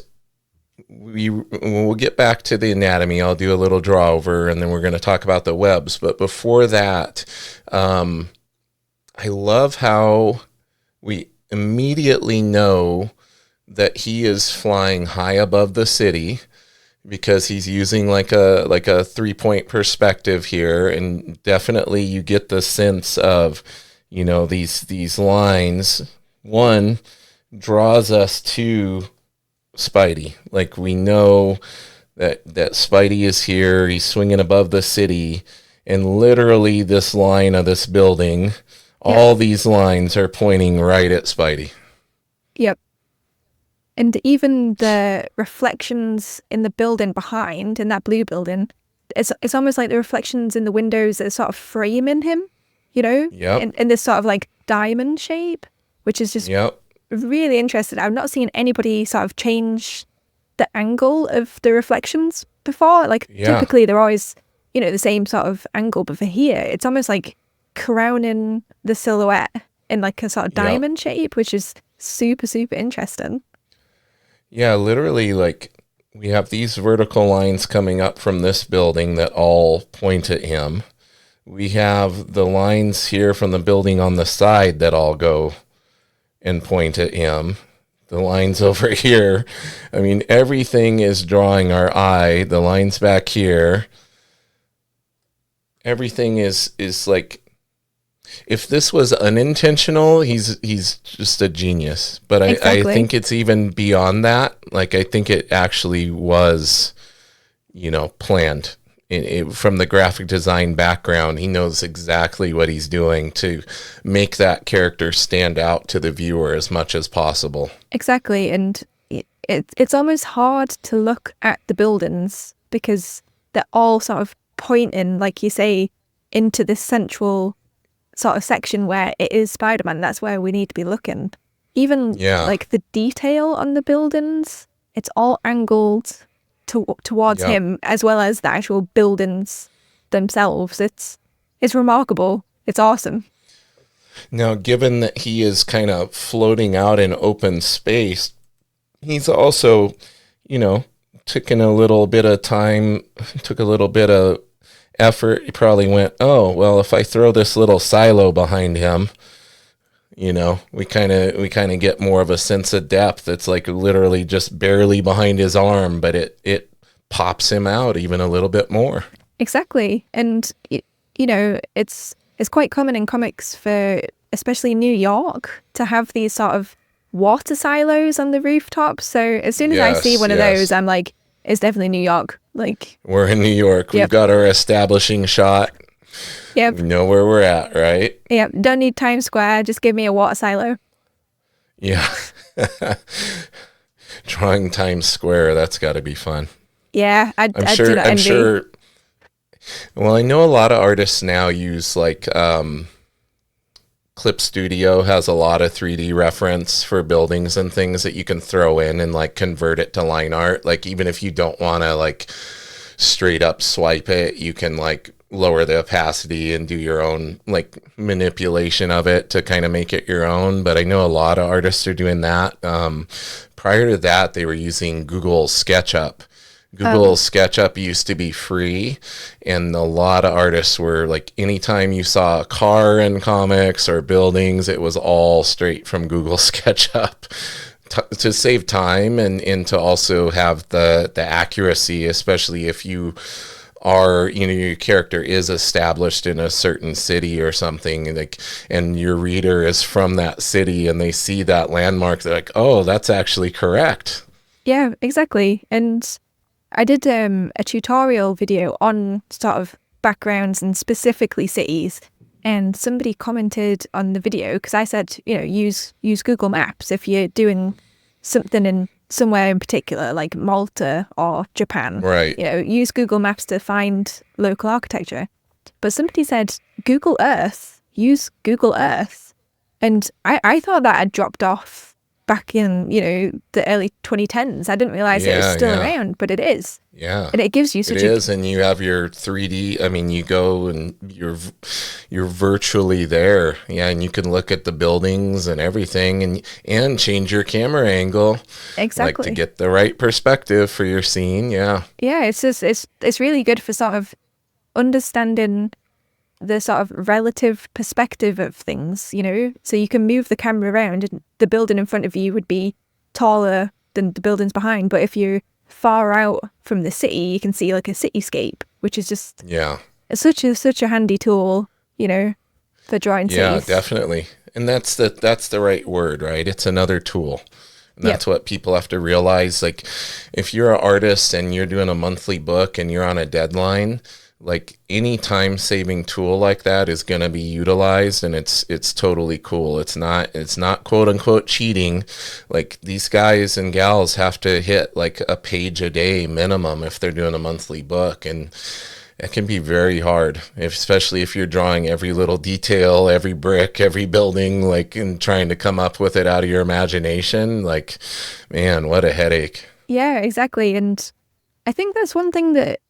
we'll get back to the anatomy. I'll do a little draw over, and then we're going to talk about the webs. But before that, I love how we immediately know that he is flying high above the city, because he's using like a 3-point perspective here, and definitely you get the sense of, you know, these lines. One draws us to Spidey. Like, we know that Spidey is here. He's swinging above the city, and literally this line of this building, all these lines are pointing right at Spidey. Yep. And even the reflections in the building behind, in that blue building, it's almost like the reflections in the windows that are sort of framing him, you know, in this sort of like diamond shape, which is just really interesting. I've not seen anybody sort of change the angle of the reflections before. Like typically they're always, you know, the same sort of angle, but for here, it's almost like crowning the silhouette in like a sort of diamond shape, which is super, super interesting. Yeah, literally, like, we have these vertical lines coming up from this building that all point at him. We have the lines here from the building on the side that all go and point at him. The lines over here. I mean, everything is drawing our eye. The lines back here. Everything is like, if this was unintentional, he's just a genius. But I think it's even beyond that. Like, I think it actually was, you know, planned. From the graphic design background, he knows exactly what he's doing to make that character stand out to the viewer as much as possible. Exactly. And it's almost hard to look at the buildings because they're all sort of pointing, like you say, into this central sort of section where it is Spider-Man. That's where we need to be looking. Even like the detail on the buildings, it's all angled towards him, as well as the actual buildings themselves. It's remarkable. It's awesome. Now, given that he is kind of floating out in open space, he's also, you know, took a little bit of effort. He probably went, oh, well, if I throw this little silo behind him, you know, we kind of get more of a sense of depth. It's like literally just barely behind his arm, but it pops him out even a little bit more. Exactly. And you know, it's quite common in comics for especially New York to have these sort of water silos on the rooftops. So as soon as I see one of those, I'm like, it's definitely New York. Like, we're in New York. We've got our establishing shot. Yep. We know where we're at, right? Yep. Don't need Times Square. Just give me a water silo. Yeah. Drawing Times Square, that's got to be fun. Yeah, I do not envy. I'm sure. Well, I know a lot of artists now use like Clip Studio has a lot of 3D reference for buildings and things that you can throw in and like convert it to line art. Like, even if you don't want to like straight up swipe it, you can like lower the opacity and do your own like manipulation of it to kind of make it your own. But I know a lot of artists are doing that. Prior to that, they were using Google SketchUp. SketchUp used to be free, and a lot of artists were like, anytime you saw a car in comics or buildings, it was all straight from Google SketchUp to save time and to also have the accuracy, especially if you are, you know, your character is established in a certain city or something, like, and your reader is from that city and they see that landmark, they're like, oh, that's actually correct. Yeah, exactly. And I did a tutorial video on sort of backgrounds and specifically cities, and somebody commented on the video because I said, you know, use Google Maps if you're doing something in somewhere in particular, like Malta or Japan. Right. You know, use Google Maps to find local architecture. But somebody said, Google Earth, use Google Earth. And I thought that had dropped off back in, the early 2010s. I didn't realize it was still around, but it is. Yeah. And it gives you such It is, and you have your 3D. I mean, you go and you're virtually there. Yeah, and you can look at the buildings and everything and change your camera angle. Exactly. Like to get the right perspective for your scene. Yeah. Yeah, it's really good for sort of understanding the sort of relative perspective of things, so you can move the camera around and the building in front of you would be taller than the buildings behind, but if you're far out from the city you can see like a cityscape, which is just such a handy tool, for drawing cities. Yeah, definitely. And that's the right word, right? It's another tool. And that's what people have to realize. Like, if you're an artist and you're doing a monthly book and you're on a deadline, like any time-saving tool like that is going to be utilized, and it's totally cool. It's not quote unquote cheating. Like, these guys and gals have to hit like a page a day minimum if they're doing a monthly book, and it can be very hard, especially if you're drawing every little detail, every brick, every building, like, and trying to come up with it out of your imagination. Like, man, what a headache. Yeah, exactly. And I think that's one thing that,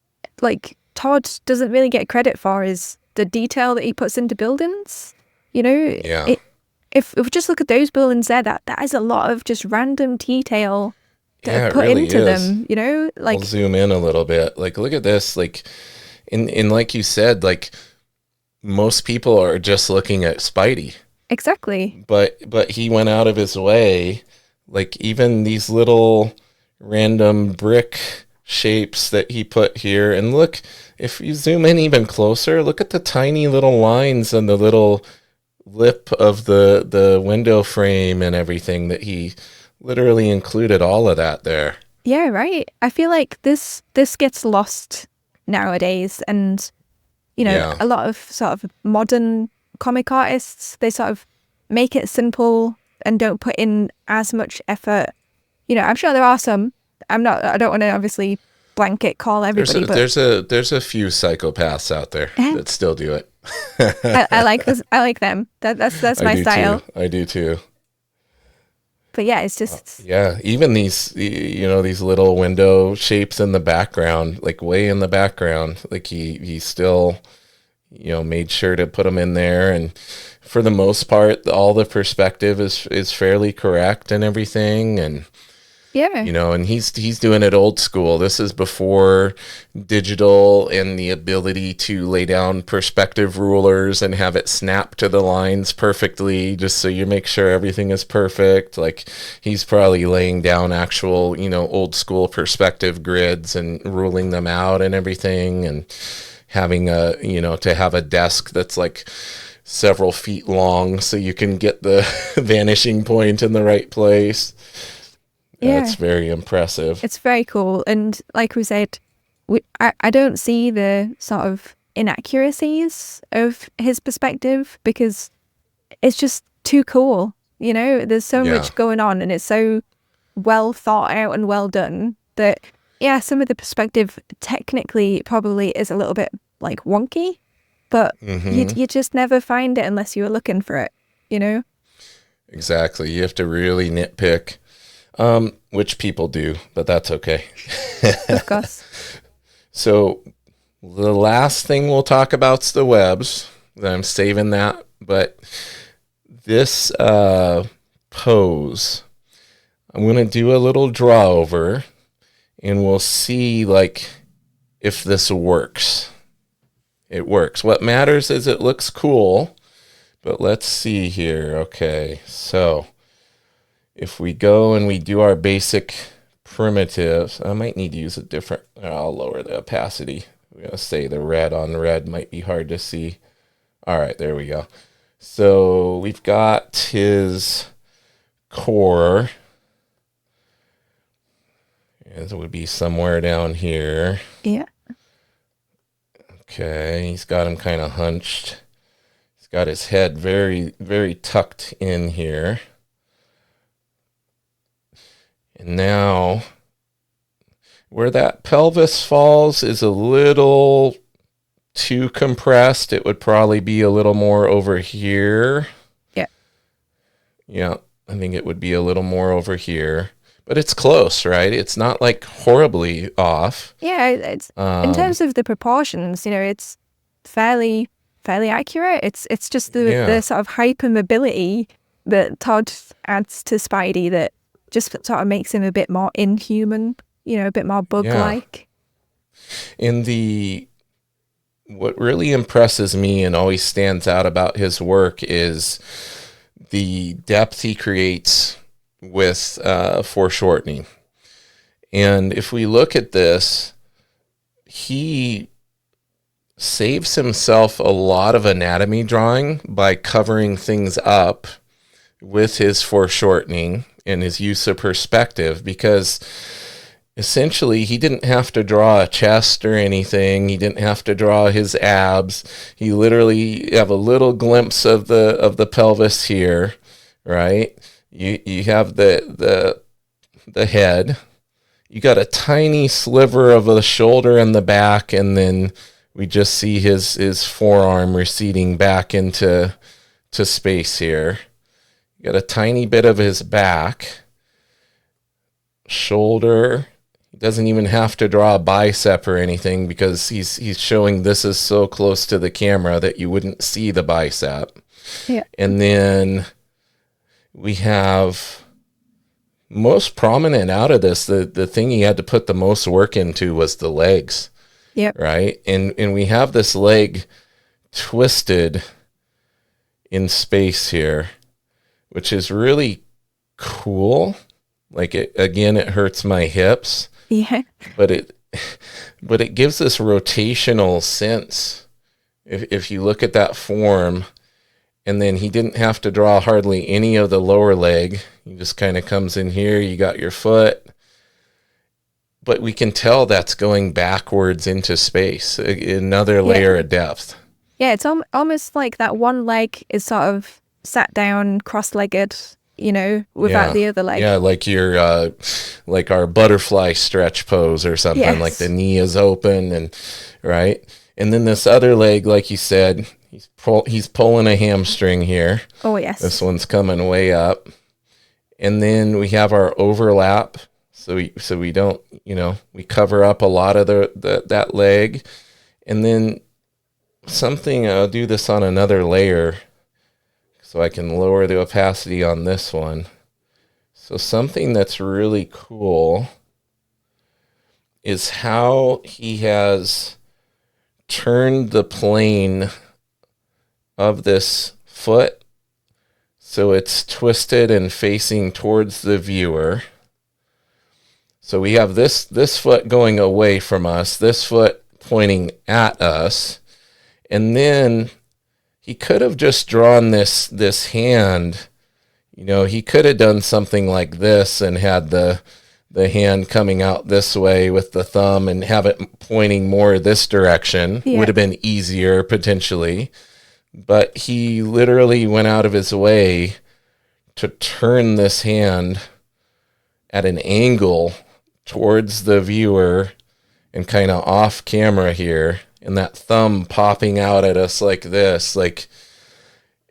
like, Todd doesn't really get credit for is the detail that he puts into buildings. Yeah. If we just look at those buildings there, that is a lot of just random detail that put really into is. them. Like, I'll zoom in a little bit. Like, look at this. Like, in like you said, like, most people are just looking at Spidey. Exactly. But he went out of his way. Like, even these little random brick shapes that he put here, and look, if you zoom in even closer, look at the tiny little lines and the little lip of the window frame and everything, that he literally included all of that there. Yeah, right. I feel like this gets lost nowadays, and a lot of sort of modern comic artists, they sort of make it simple and don't put in as much effort. I'm sure there are some. I don't want to obviously blanket call everybody, but there's a few psychopaths out there that still do it. I like this. I like them. That's my style. I do too. But yeah, it's just even these these little window shapes in the background, like way in the background, like he still made sure to put them in there, and for the most part all the perspective is fairly correct and everything, and and he's doing it old school. This is before digital and the ability to lay down perspective rulers and have it snap to the lines perfectly, just so you make sure everything is perfect. Like, he's probably laying down actual, old school perspective grids and ruling them out and everything, and having to have a desk that's like several feet long so you can get the vanishing point in the right place. Yeah, it's very impressive. It's very cool. And like we said, I don't see the sort of inaccuracies of his perspective, because it's just too cool. There's so much going on, and it's so well thought out and well done that, some of the perspective technically probably is a little bit like wonky, but you just never find it unless you're looking for it, Exactly. You have to really nitpick. Which people do, but that's okay. Of course. So the last thing we'll talk about is the webs. I'm saving that, but this pose, I'm going to do a little draw over, and we'll see like if this works. It works. What matters is it looks cool, but let's see here. Okay, so if we go and we do our basic primitives, I might need to use a different, I'll lower the opacity. I'm going to say the red on red might be hard to see. All right, there we go. So we've got his core. It would be somewhere down here. Yeah. Okay, he's got him kind of hunched. He's got his head very, very tucked in here. And now, where that pelvis falls is a little too compressed. It would probably be a little more over here. Yeah. Yeah. I think it would be a little more over here. But it's close, right? It's not like horribly off. Yeah, it's in terms of the proportions, it's fairly accurate. It's just the sort of hypermobility that Todd adds to Spidey that just sort of makes him a bit more inhuman, a bit more bug-like. What really impresses me and always stands out about his work is the depth he creates with foreshortening. And if we look at this, he saves himself a lot of anatomy drawing by covering things up with his foreshortening and his use of perspective, because essentially he didn't have to draw a chest or anything. He didn't have to draw his abs. He literally have a little glimpse of the pelvis here, right? You have the head. You got a tiny sliver of the shoulder and the back, and then we just see his forearm receding back into space here. You got a tiny bit of his back, shoulder. He doesn't even have to draw a bicep or anything because he's showing this is so close to the camera that you wouldn't see the bicep. Yeah. And then we have most prominent out of this, the thing he had to put the most work into was the legs. Yep. Right? And we have this leg twisted in space here, which is really cool. Like it hurts my hips. Yeah. But it gives this rotational sense. If you look at that form, and then he didn't have to draw hardly any of the lower leg. He just kind of comes in here. You got your foot. But we can tell that's going backwards into space, another layer of depth. Yeah, it's almost like that one leg is sort of sat down, cross-legged, without the other leg. Yeah, like your like our butterfly stretch pose or something. Yes. Like the knee is open, and right. And then this other leg, like you said, he's pulling a hamstring here. Oh yes. This one's coming way up, and then we have our overlap. So we don't, we cover up a lot of that leg, and then I'll do this on another layer so I can lower the opacity on this one. So something that's really cool is how he has turned the plane of this foot so it's twisted and facing towards the viewer. So we have this foot going away from us, this foot pointing at us, and then he could have just drawn this hand. He could have done something like this and had the hand coming out this way with the thumb and have it pointing more this direction. Yeah. Would have been easier potentially. But he literally went out of his way to turn this hand at an angle towards the viewer and kind of off camera here, and that thumb popping out at us like this. Like,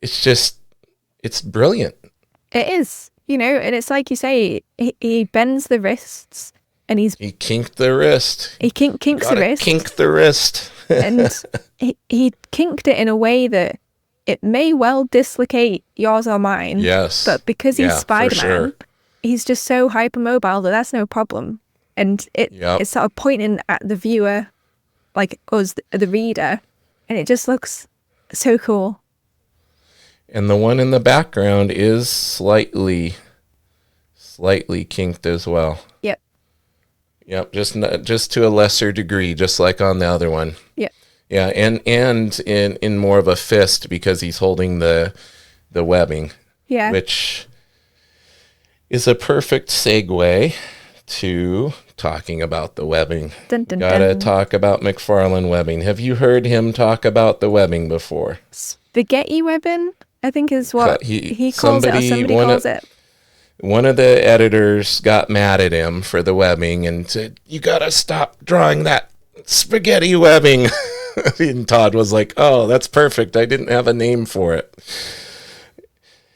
it's brilliant. It is, and it's like you say, he bends the wrists and he kinked the wrist. He kinks the wrist. Kink the wrist. And he kinked it in a way that it may well dislocate yours or mine. Yes. But because he's Spider-Man, sure. He's just so hypermobile that that's no problem. And it's sort of pointing at the viewer, like us, the reader, and it just looks so cool. And the one in the background is slightly kinked as well. Yep, just to a lesser degree, just like on the other one. Yep. Yeah, and in more of a fist because he's holding the webbing. Yeah. Which is a perfect segue to talking about the webbing. Dun, dun, Gotta dun. talk about McFarlane webbing. Have you heard him talk about the webbing before? Spaghetti webbing, I think is what he calls it, or somebody calls it. One of the editors got mad at him for the webbing and said, "You gotta stop drawing that spaghetti webbing." And Todd was like, "Oh, that's perfect. I didn't have a name for it."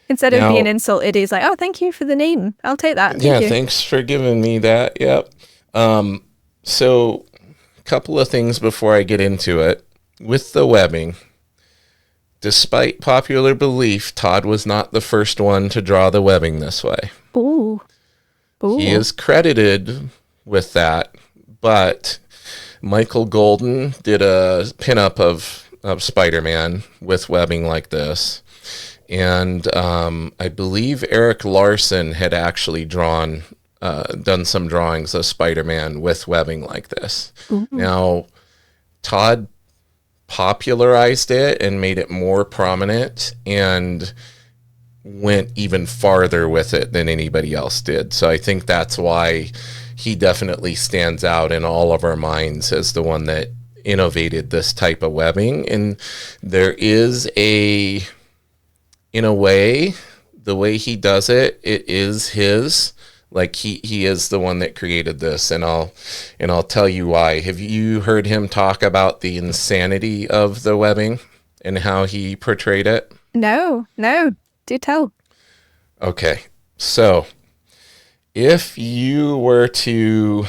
Instead of being insulted, he's like, "Oh, thank you for the name. I'll take that. Thank you. Thanks for giving me that." Yep. So a couple of things before I get into it. With the webbing, despite popular belief, Todd was not the first one to draw the webbing this way. Ooh. He is credited with that, but Michael Golden did a pinup of Spider-Man with webbing like this. And I believe Eric Larson had actually done some drawings of Spider-Man with webbing like this. Ooh. Now, Todd popularized it and made it more prominent and went even farther with it than anybody else did. So I think that's why he definitely stands out in all of our minds as the one that innovated this type of webbing. And there is in a way, the way he does it, it is his. Like he is the one that created this, and I'll tell you why. Have you heard him talk about the insanity of the webbing and how he portrayed it? No, do tell. Okay, so if you were to,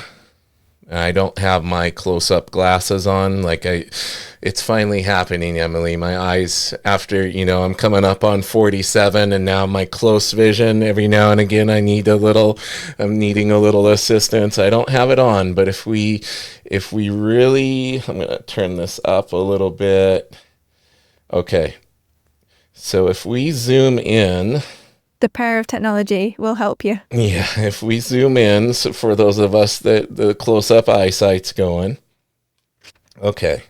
I don't have my close-up glasses on, it's finally happening, Emily. My eyes, after, I'm coming up on 47, and now my close vision, every now and again, I'm needing a little assistance. I don't have it on, but if we really, I'm going to turn this up a little bit. Okay. So if we zoom in, the power of technology will help you. Yeah, if we zoom in, so for those of us that the close-up eyesight's going. Okay.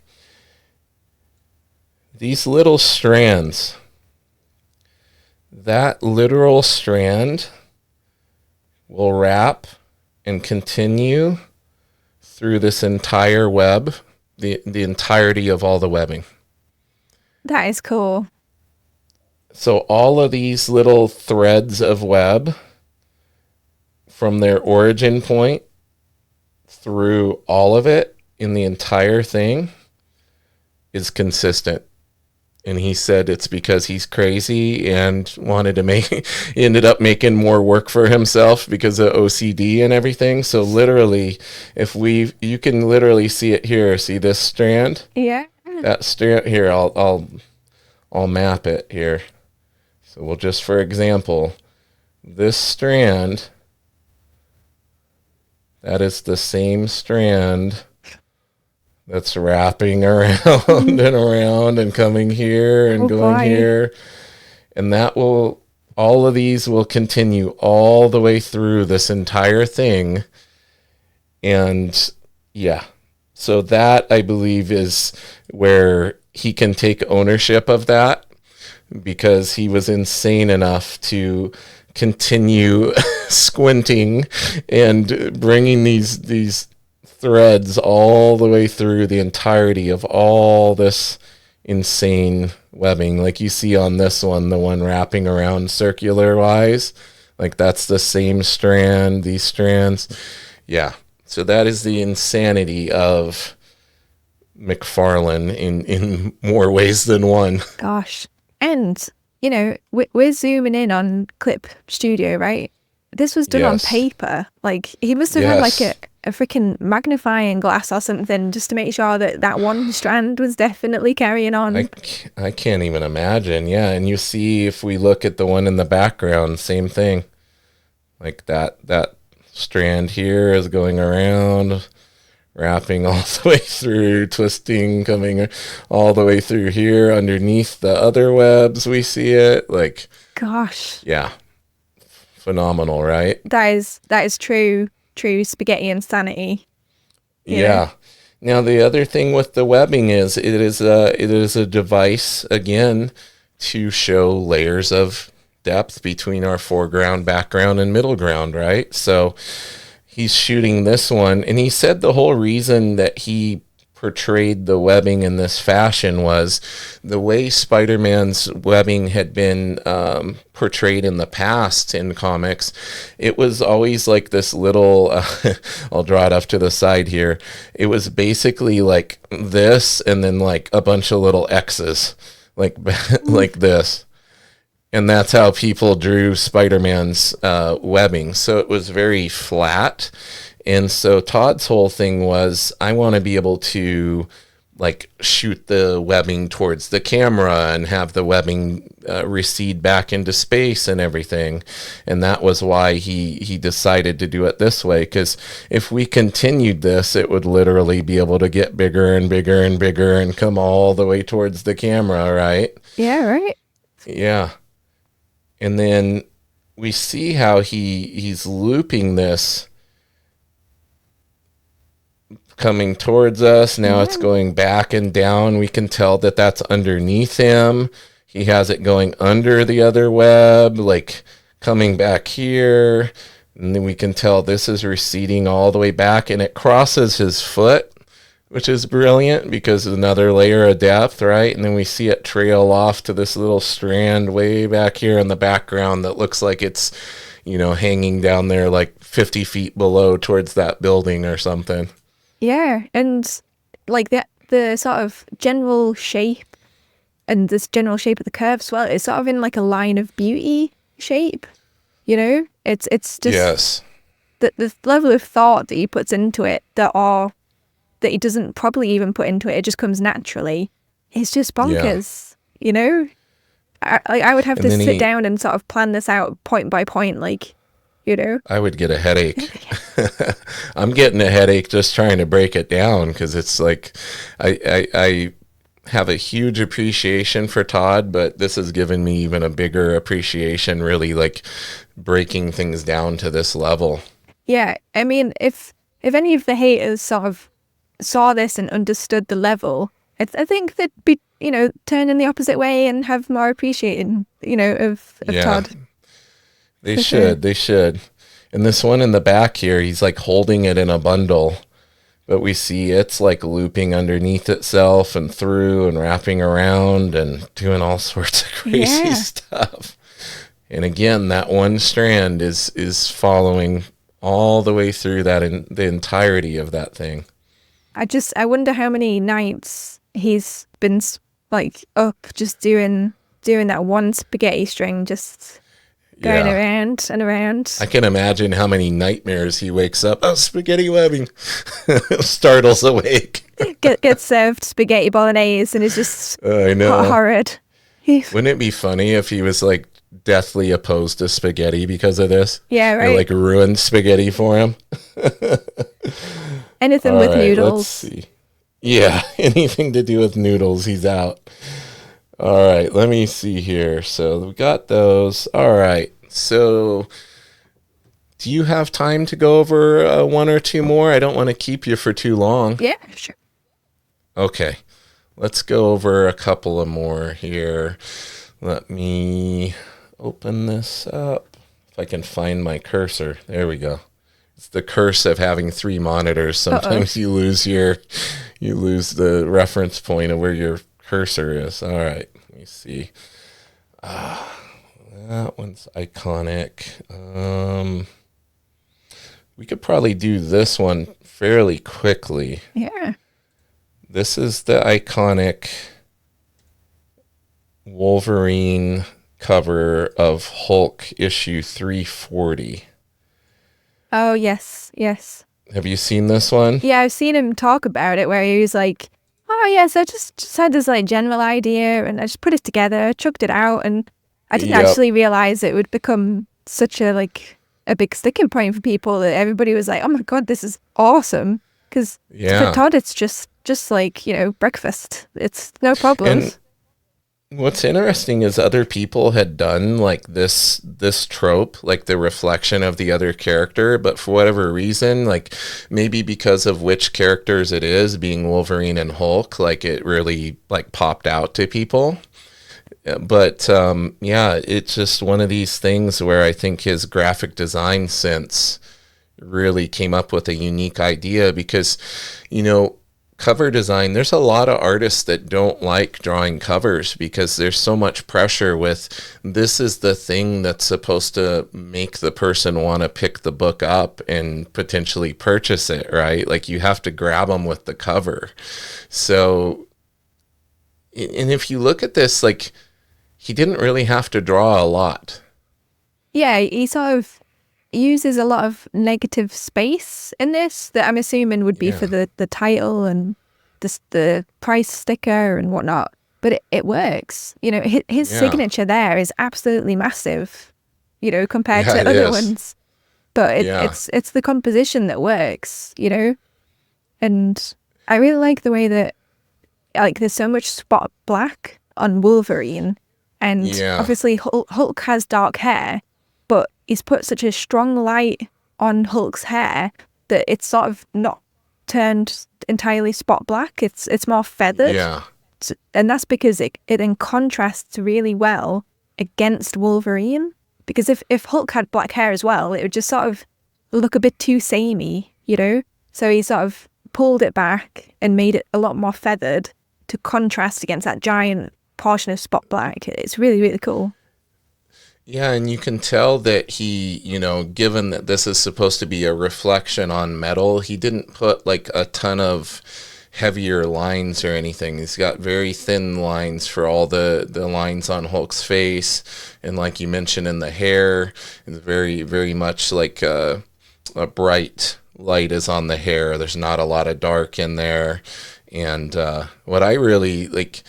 These little strands, that literal strand will wrap and continue through this entire web, the entirety of all the webbing. That is cool. So all of these little threads of web from their origin point through all of it in the entire thing is consistent. And he said it's because he's crazy and ended up making more work for himself because of OCD and everything. So literally, you can literally see it here. See this strand? Yeah. That strand here, I'll map it here. So we'll just, for example, this strand, that is the same strand that's wrapping around and around and coming here and going here. And all of these will continue all the way through this entire thing. And yeah, so that I believe is where he can take ownership of that, because he was insane enough to continue squinting and bringing these threads all the way through the entirety of all this insane webbing. Like you see on this one, the one wrapping around circular wise, like that's the same strand, these strands. Yeah. So that is the insanity of McFarlane in more ways than one. Gosh. And, we're zooming in on Clip Studio, right? This was done on paper. Like, he must have had like a freaking magnifying glass or something just to make sure that one strand was definitely carrying on. I can't even imagine. Yeah. And you see, if we look at the one in the background, same thing. Like that strand here is going around, wrapping all the way through, twisting, coming all the way through here underneath the other webs. We see it. Like, gosh. Yeah. Phenomenal, right? That is true spaghetti insanity. Yeah. Now the other thing with the webbing is it is a device, again, to show layers of depth between our foreground, background, and middle ground, right? So he's shooting this one, and he said the whole reason that he portrayed the webbing in this fashion was the way Spider-Man's webbing had been portrayed in the past in comics. It was always like this little, I'll draw it off to the side here. It was basically like this, and then like a bunch of little X's, like like this. And that's how people drew Spider-Man's webbing. So it was very flat. And so Todd's whole thing was, I want to be able to like shoot the webbing towards the camera and have the webbing recede back into space and everything. And that was why he decided to do it this way. Because if we continued this, it would literally be able to get bigger and bigger and bigger and come all the way towards the camera, right? Yeah, right. Yeah. And then we see how he's looping this coming towards us. Now it's going back and down. We can tell that that's underneath him. He has it going under the other web, like coming back here. And then we can tell this is receding all the way back, and it crosses his foot, which is brilliant because another layer of depth, right? And then we see it trail off to this little strand way back here in the background that looks like it's, hanging down there like 50 feet below towards that building or something. Yeah, and like the sort of general shape and this general shape of the curve as well, it's sort of in like a line of beauty shape, It's just yes. the level of thought that he puts into it that he doesn't probably even put into it. It just comes naturally. It's just bonkers, I would have to sit down and sort of plan this out point by point, I would get a headache. I'm getting a headache just trying to break it down because it's like I have a huge appreciation for Todd, but this has given me even a bigger appreciation, really like breaking things down to this level. Yeah, I mean, if any of the haters sort of saw this and understood the level, I think they'd be, turn in the opposite way and have more appreciation, of Todd. They should. And this one in the back here, he's like holding it in a bundle, but we see it's like looping underneath itself and through and wrapping around and doing all sorts of crazy stuff. And again, that one strand is following all the way through that in the entirety of that thing. I wonder how many nights he's been like up just doing that one spaghetti string, just going around and around. I can imagine how many nightmares he wakes up. Oh, spaghetti webbing. Startles awake. Gets served spaghetti bolognese and is just horrid. Wouldn't it be funny if he was like deathly opposed to spaghetti because of this? Yeah, right. Or like ruined spaghetti for him. Anything with noodles. Let's see. Yeah, anything to do with noodles, he's out. All right, let me see here. So we got those. All right. So do you have time to go over one or two more? I don't want to keep you for too long. Yeah, sure. Okay. Let's go over a couple of more here. Let me open this up. If I can find my cursor. There we go. It's the curse of having three monitors. Sometimes you lose the reference point of where your cursor is. All right, let me see. That one's iconic. We could probably do this one fairly quickly. Yeah. This is the iconic Wolverine cover of Hulk issue 340. Oh, yes. Have you seen this one? Yeah, I've seen him talk about it where he was like, oh, yes, I just had this like general idea and I just put it together, chucked it out, and I didn't actually realize it would become such a big sticking point for people that everybody was like, oh my God, this is awesome. Because for Todd, it's just like, breakfast. It's no problem. And what's interesting is other people had done like this trope, like the reflection of the other character, but for whatever reason, like maybe because of which characters it is, being Wolverine and Hulk, like it really like popped out to people. But it's just one of these things where I think his graphic design sense really came up with a unique idea because, cover design, there's a lot of artists that don't like drawing covers because there's so much pressure with this is the thing that's supposed to make the person want to pick the book up and potentially purchase it, right? Like you have to grab them with the cover. So, and if you look at this, like he didn't really have to draw a lot. Yeah, he sort of uses a lot of negative space in this that I'm assuming would be for the title and the price sticker and whatnot. But it works. You know, his signature there is absolutely massive, you know, compared to other ones. But it's the composition that works, you know? And I really like the way that, like, there's so much spot black on Wolverine. And obviously Hulk has dark hair, but he's put such a strong light on Hulk's hair that it's sort of not turned entirely spot black. It's more feathered. Yeah. And that's because it then contrasts really well against Wolverine. Because if Hulk had black hair as well, it would just sort of look a bit too samey, you know? So he sort of pulled it back and made it a lot more feathered to contrast against that giant portion of spot black. It's really, really cool. Yeah, and you can tell that he, you know, given that this is supposed to be a reflection on metal, he didn't put like a ton of heavier lines or anything. He's got very thin lines for all the lines on Hulk's face, and like you mentioned in the hair, it's very, very much like a bright light is on the hair. There's not a lot of dark in there. And what I really like,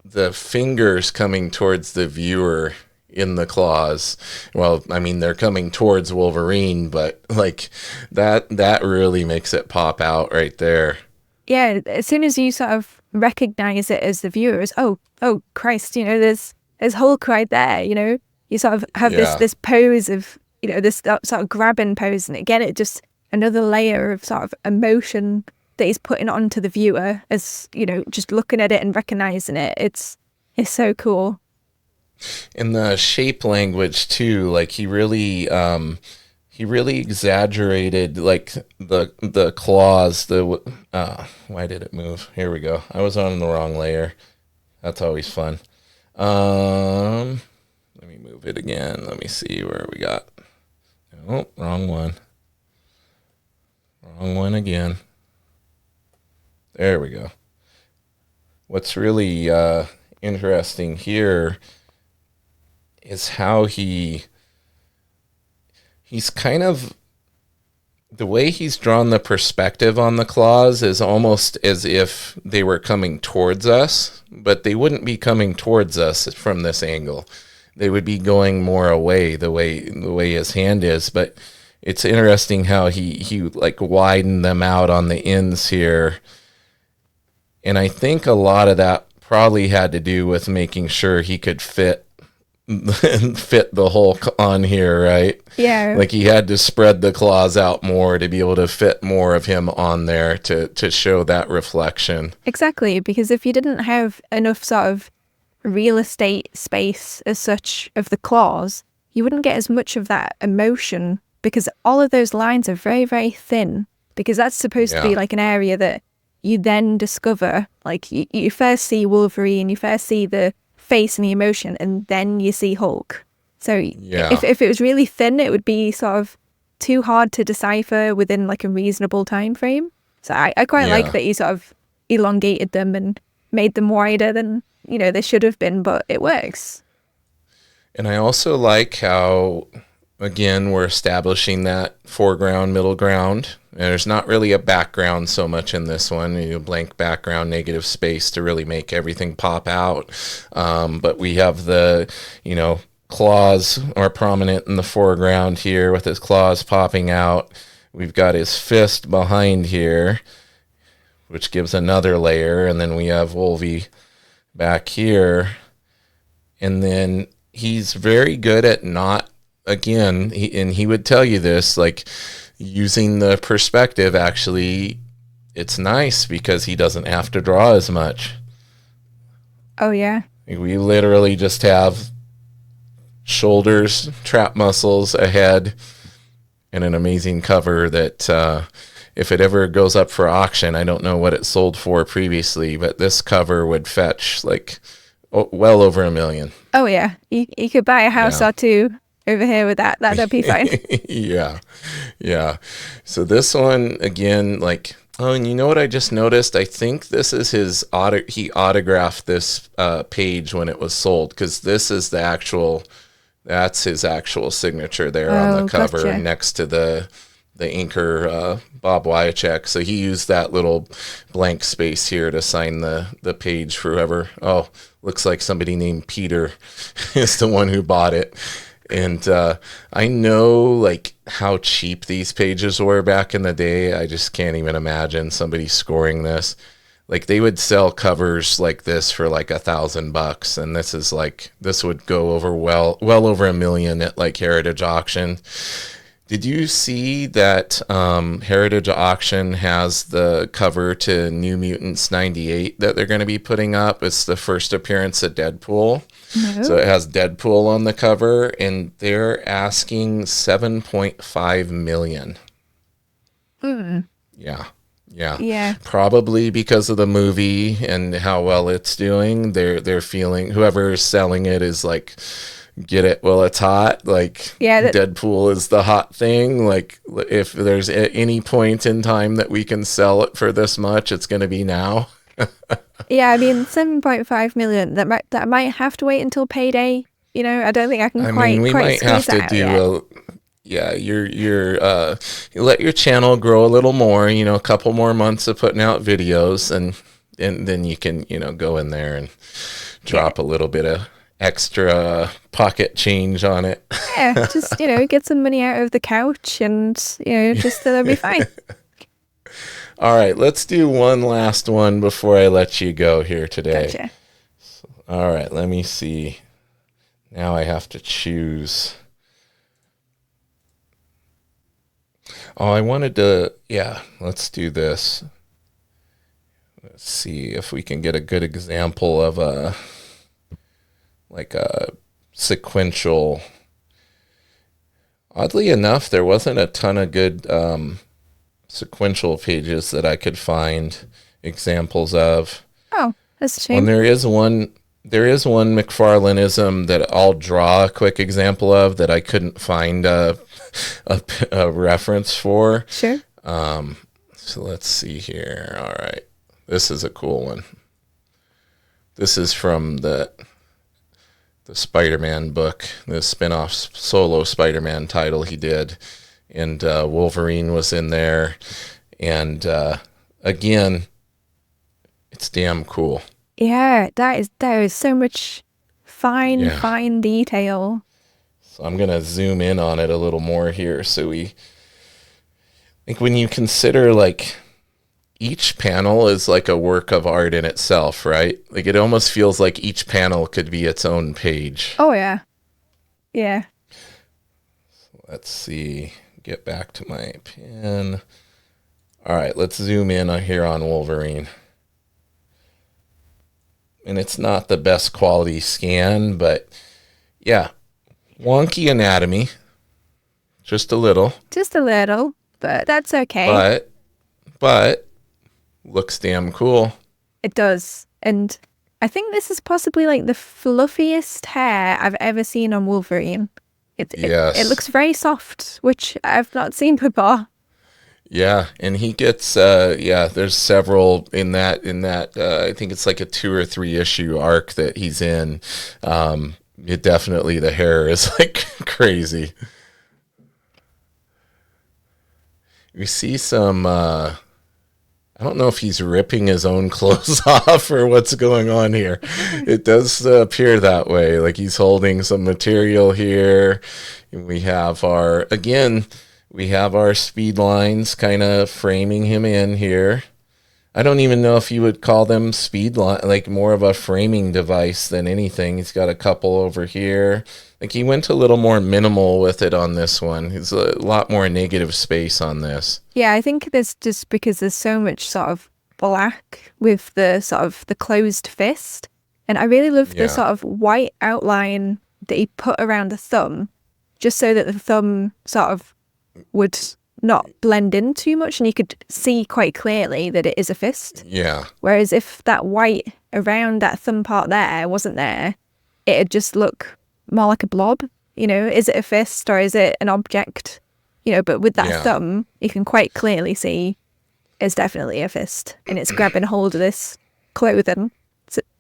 the fingers coming towards the viewer in the claws. Well, I mean, they're coming towards Wolverine, but like that really makes it pop out right there. Yeah, as soon as you sort of recognize it as the viewers, oh Christ, you know, there's Hulk right there, you know. You sort of have this pose of, you know, this sort of grabbing pose, and again, it just another layer of sort of emotion that he's putting onto the viewer as, you know, just looking at it and recognizing it. It's so cool. In the shape language too, like he really exaggerated like the claws. Why did it move? Here we go. I was on the wrong layer. That's always fun. Let me move it again. Let me see where we got. Oh, wrong one. Wrong one again. There we go. What's really interesting here is how he's kind of, the way he's drawn the perspective on the claws is almost as if they were coming towards us, but they wouldn't be coming towards us from this angle. They would be going more away the way his hand is. But it's interesting how he like widened them out on the ends here. And I think a lot of that probably had to do with making sure he could fit the Hulk on here, right? Yeah. Like he had to spread the claws out more to be able to fit more of him on there to show that reflection. Exactly, because if you didn't have enough sort of real estate space as such of the claws, you wouldn't get as much of that emotion, because all of those lines are very, very thin, because that's supposed to be like an area that you then discover. Like you first see Wolverine, you first see the face and the emotion, and then you see Hulk. So if it was really thin, it would be sort of too hard to decipher within like a reasonable time frame. So I quite like that you sort of elongated them and made them wider than, you know, they should have been, but it works. And I also like how, again, we're establishing that foreground, middle ground. And there's not really a background so much in this one. Blank background, negative space to really make everything pop out. But we have the, claws are prominent in the foreground here with his claws popping out. We've got his fist behind here, which gives another layer. And then we have Wolvie back here. And then he's very good at not, again, he would tell you this, like, using the perspective, actually, it's nice because he doesn't have to draw as much. Oh, yeah. We literally just have shoulders, trap muscles, a head, and an amazing cover that if it ever goes up for auction, I don't know what it sold for previously, but this cover would fetch like well over $1 million. Oh, yeah. You could buy a house or two over here with that'd be fine. Yeah. So this one, again, like, Oh, and you know what I just noticed? I think this is his he autographed this page when it was sold, because this is that's his actual signature there on the cover, gotcha. next to the inker Bob Wyacek. So he used that little blank space here to sign the page for whoever. Oh, looks like somebody named Peter is the one who bought it. And I know like how cheap these pages were back in the day. I just can't even imagine somebody scoring this. Like they would sell covers like this for like $1,000, and this would go over well over $1 million at like Heritage Auction. Did you see that Heritage Auction has the cover to New Mutants 98 that they're going to be putting up? It's the first appearance of Deadpool. No. So it has Deadpool on the cover, and they're asking $7.5 million. Yeah. Probably because of the movie and how well it's doing. They're feeling whoever's selling it is like, get it while it's hot. Like, Deadpool is the hot thing. Like, if there's any point in time that we can sell it for this much, it's going to be now. Yeah, I mean, 7.5 million. That might have to wait until payday. You know, I don't think I can we might have to do you let your channel grow a little more. You know, a couple more months of putting out videos, and then you can go in there and drop a little bit of extra pocket change on it. Yeah, just get some money out of the couch, and just that'll be fine. All right, let's do one last one before I let you go here today. Gotcha. All right, let me see. Now I have to choose. Oh, I wanted to, let's do this. Let's see if we can get a good example of a sequential. Oddly enough, there wasn't a ton of good sequential pages that I could find examples of. Oh, that's a shame. And there is one McFarlaneism that I'll draw a quick example of that I couldn't find a reference for. Sure. So let's see here. All right. This is a cool one. This is from the Spider-Man book, the spin-off solo Spider-Man title he did. And Wolverine was in there. And again, it's damn cool. Yeah, there is so much fine detail. So I'm going to zoom in on it a little more here. So when you consider like each panel is like a work of art in itself, right? Like it almost feels like each panel could be its own page. Oh, yeah. Yeah. So let's see. Get back to my pen. All right, let's zoom in here on Wolverine. And it's not the best quality scan, but yeah, wonky anatomy. Just a little. Just a little, but that's okay. But looks damn cool. It does. And I think this is possibly like the fluffiest hair I've ever seen on Wolverine. It looks very soft, which I've not seen before. Yeah, and he gets there's several in that I think it's like a 2 or 3 issue arc that he's in. It definitely, the hair is like crazy. We see some I don't know if he's ripping his own clothes off or what's going on here. It does appear that way. Like he's holding some material here. And we have our speed lines kind of framing him in here. I don't even know if you would call them speed line, like more of a framing device than anything. He's got a couple over here. Like he went a little more minimal with it on this one. He's a lot more negative space on this. Yeah, I think there's just because there's so much sort of black with the sort of the closed fist. And I really love the sort of white outline that he put around the thumb, just so that the thumb sort of would not blend in too much and you could see quite clearly that it is a fist. Yeah. Whereas if that white around that thumb part there wasn't there, it'd just look more like a blob. Is it a fist or is it an object? But with that thumb, you can quite clearly see is definitely a fist, and it's grabbing hold of this clothing,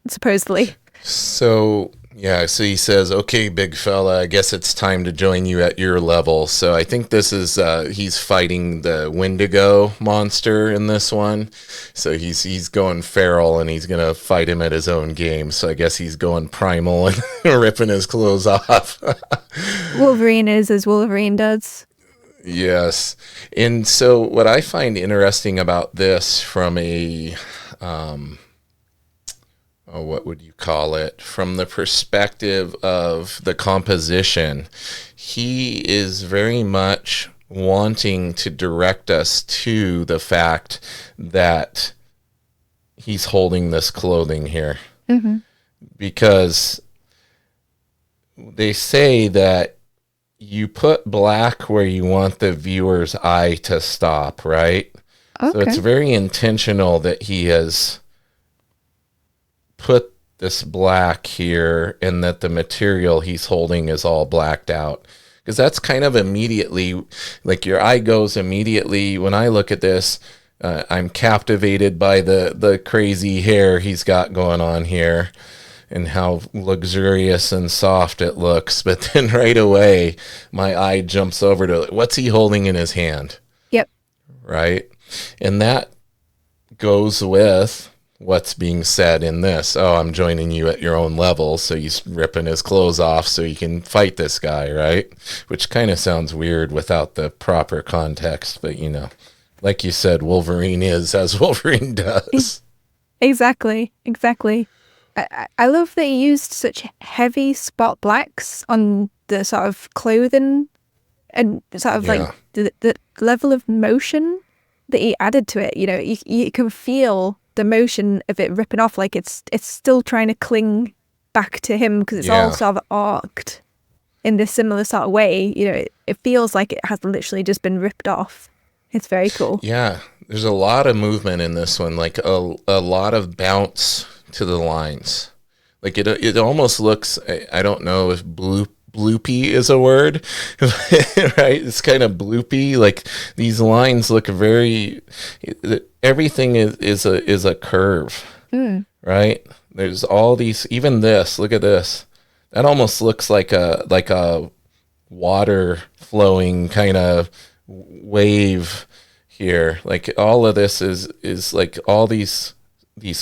supposedly. So he says, okay, big fella, I guess it's time to join you at your level. So I think this is, he's fighting the Wendigo monster in this one. So he's going feral, and he's going to fight him at his own game. So I guess he's going primal and ripping his clothes off. Wolverine is as Wolverine does. Yes. And so what I find interesting about this from a... what would you call it? From the perspective of the composition, he is very much wanting to direct us to the fact that he's holding this clothing here. Mm-hmm. Because they say that you put black where you want the viewer's eye to stop, right? Okay. So it's very intentional that he has put this black here, and that the material he's holding is all blacked out, because that's kind of immediately, like, your eye goes immediately when I look at this. I'm captivated by the crazy hair he's got going on here and how luxurious and soft it looks, but then right away my eye jumps over to, what's he holding in his hand? Yep. Right? And that goes with what's being said in this. Oh, I'm joining you at your own level. So he's ripping his clothes off so you can fight this guy, right? Which kind of sounds weird without the proper context. But, like you said, Wolverine is as Wolverine does. Exactly. I love that he used such heavy spot blacks on the sort of clothing, and sort of like the level of motion that he added to it. You can feel the motion of it ripping off, like it's still trying to cling back to him, because it's all sort of arced in this similar sort of way. It feels like it has literally just been ripped off. It's very cool. Yeah, there's a lot of movement in this one, like a lot of bounce to the lines. Like it almost looks, I don't know if bloopy is a word, right? It's kind of bloopy. Like, these lines look very, everything is a curve, right? There's all these, even this, look at this. That almost looks like a water flowing kind of wave here. Like, all of this is like all these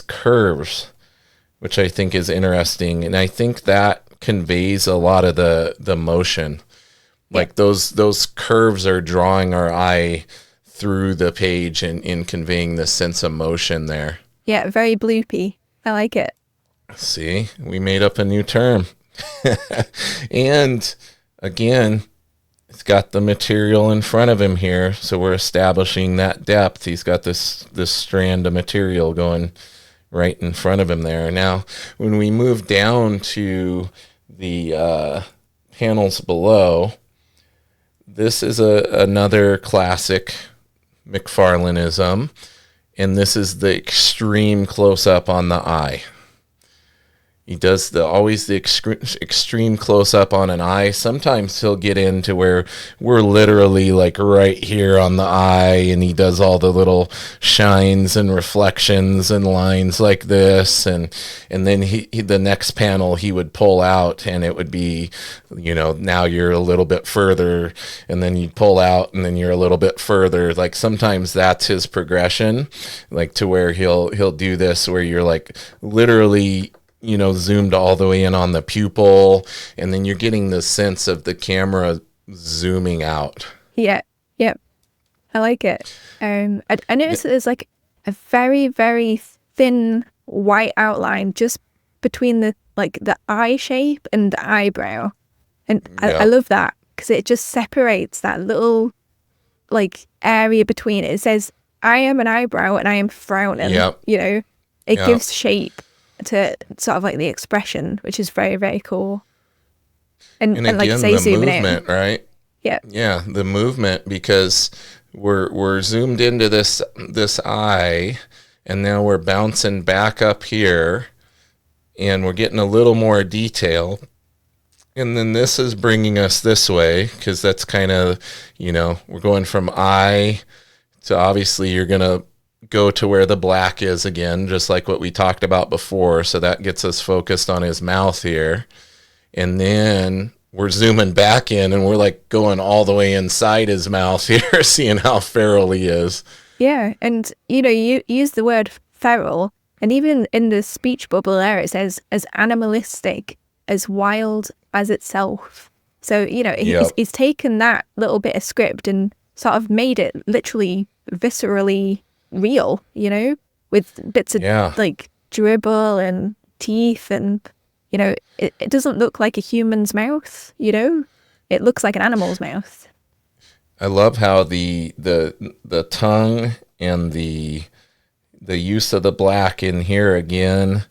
curves, which I think is interesting. And I think that conveys a lot of the motion. Like, those curves are drawing our eye through the page and conveying this sense of motion there. Yeah, very bloopy. I like it. See, we made up a new term. And again, it's got the material in front of him here, so we're establishing that depth. He's got this strand of material going right in front of him there. Now, when we move down to the panels below, this is another classic McFarlaneism, and this is the extreme close-up on the eye. He does always the extreme close-up on an eye. Sometimes he'll get into where we're literally like right here on the eye, and he does all the little shines and reflections and lines like this. And then he the next panel he would pull out, and it would be, now you're a little bit further, and then you'd pull out, and then you're a little bit further. Like, sometimes that's his progression, like to where he'll do this where you're like literally, zoomed all the way in on the pupil, and then you're getting the sense of the camera zooming out. Yeah. I like it. I noticed that there's like a very, very thin white outline just between the eye shape and the eyebrow. And I love that, because it just separates that little area between it. It says, I am an eyebrow and I am frowning. Yep. It gives shape to sort of like the expression, which is very, very cool. And again, like say, the zooming movement, in. Right? Yeah, the movement, because we're zoomed into this eye, and now we're bouncing back up here, and we're getting a little more detail, and then this is bringing us this way, because that's kind of, we're going from eye to, obviously you're gonna go to where the black is again, just like what we talked about before. So that gets us focused on his mouth here. And then we're zooming back in and we're like going all the way inside his mouth here, seeing how feral he is. Yeah. And, you use the word feral, and even in the speech bubble there, it says as animalistic, as wild as itself. So, he's taken that little bit of script and sort of made it literally viscerally real, with bits of like dribble and teeth, and it doesn't look like a human's mouth, it looks like an animal's mouth. I love how the tongue and the use of the black in here again,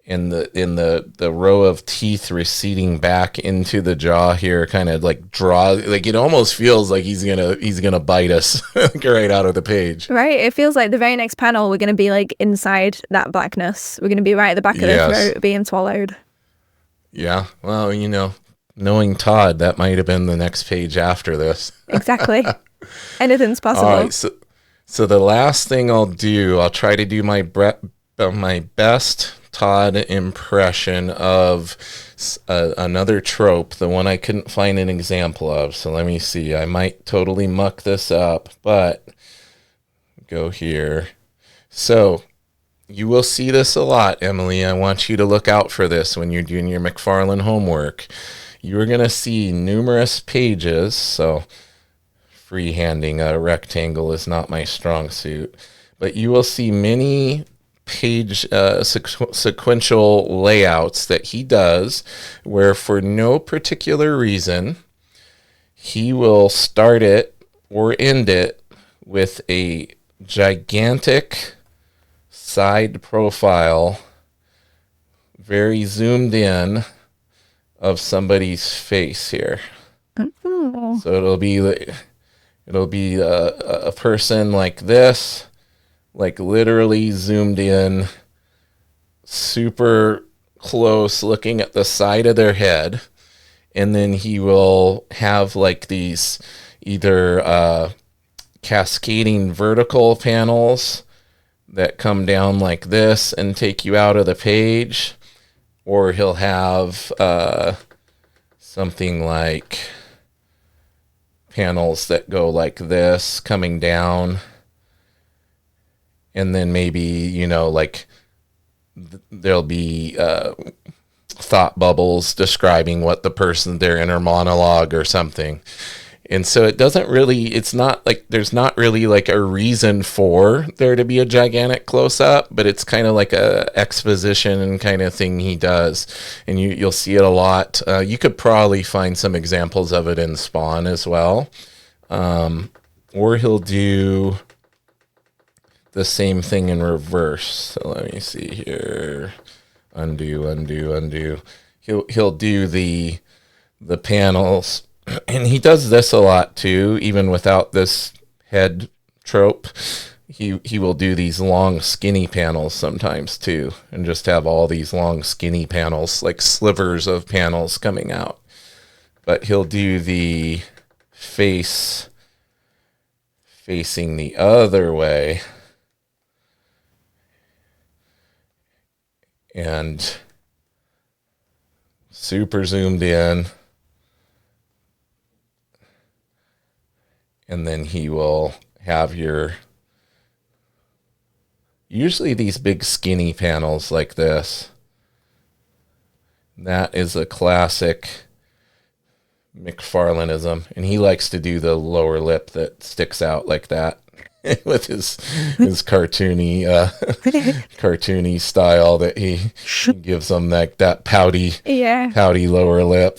in the row of teeth receding back into the jaw here, kind of like draw, like it almost feels like he's gonna bite us right out of the page. Right, it feels like the very next panel we're gonna be like inside that blackness. We're gonna be right at the back of the throat being swallowed. Yeah, well, knowing Todd, that might have been the next page after this. Exactly. Anything's possible. All right, so the last thing I'll try to do my best Todd impression of another trope, the one I couldn't find an example of. So let me see. I might totally muck this up, but go here. So you will see this a lot, Emily. I want you to look out for this when you're doing your McFarlane homework. You're going to see numerous pages. So freehanding a rectangle is not my strong suit, but you will see many page sequential layouts that he does where for no particular reason he will start it or end it with a gigantic side profile, very zoomed in, of somebody's face here. So it'll be a person like this, like literally zoomed in, super close, looking at the side of their head. And then he will have like these either cascading vertical panels that come down like this and take you out of the page, or he'll have something like panels that go like this coming down, and then maybe like there'll be thought bubbles describing what the person, their inner monologue or something. And so it's not like there's not really like a reason for there to be a gigantic close-up, but it's kind of like a exposition kind of thing he does. And you'll see it a lot. You could probably find some examples of it in Spawn as well. Or he'll do the same thing in reverse. So let me see here. Undo. He'll do the panels. And he does this a lot too, even without this head trope. He will do these long skinny panels sometimes too, and just have all these long skinny panels, like slivers of panels coming out. But he'll do the face facing the other way, and super zoomed in. And then he will have usually these big skinny panels like this. That is a classic McFarlaneism. And he likes to do the lower lip that sticks out like that with his cartoony style that he gives them, like that pouty lower lip.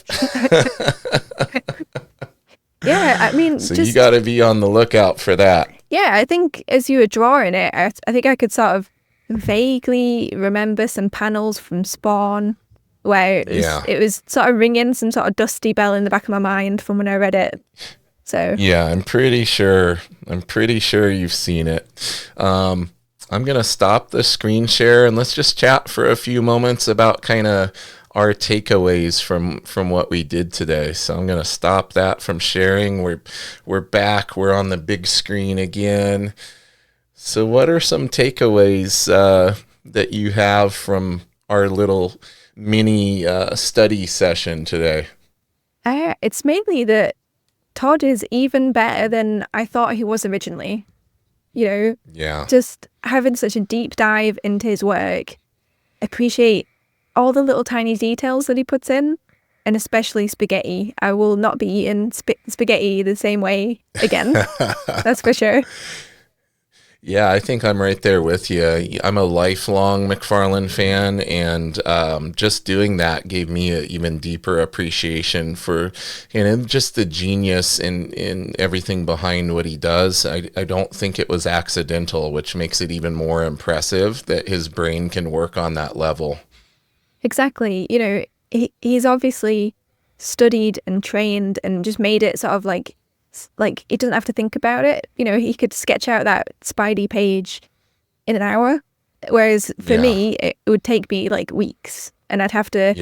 Yeah, I mean... So you got to be on the lookout for that. Yeah, I think as you were drawing it, I think I could sort of vaguely remember some panels from Spawn where it was sort of ringing some sort of dusty bell in the back of my mind from when I read it. So yeah, I'm pretty sure you've seen it. I'm going to stop the screen share and let's just chat for a few moments about kind of our takeaways from what we did today. So I'm going to stop that from sharing. We're back. We're on the big screen again. So what are some takeaways that you have from our little mini study session today? It's mainly that Todd is even better than I thought he was originally. Yeah. Just having such a deep dive into his work, appreciate all the little tiny details that he puts in, and especially spaghetti. I will not be eating spaghetti the same way again. That's for sure. Yeah, I think I'm right there with you. I'm a lifelong McFarlane fan, and just doing that gave me an even deeper appreciation for, just the genius in everything behind what he does. I don't think it was accidental, which makes it even more impressive that his brain can work on that level. Exactly. He's obviously studied and trained and just made it sort of like he doesn't have to think about it. He could sketch out that Spidey page in an hour, whereas for me, it would take me like weeks, and I'd have to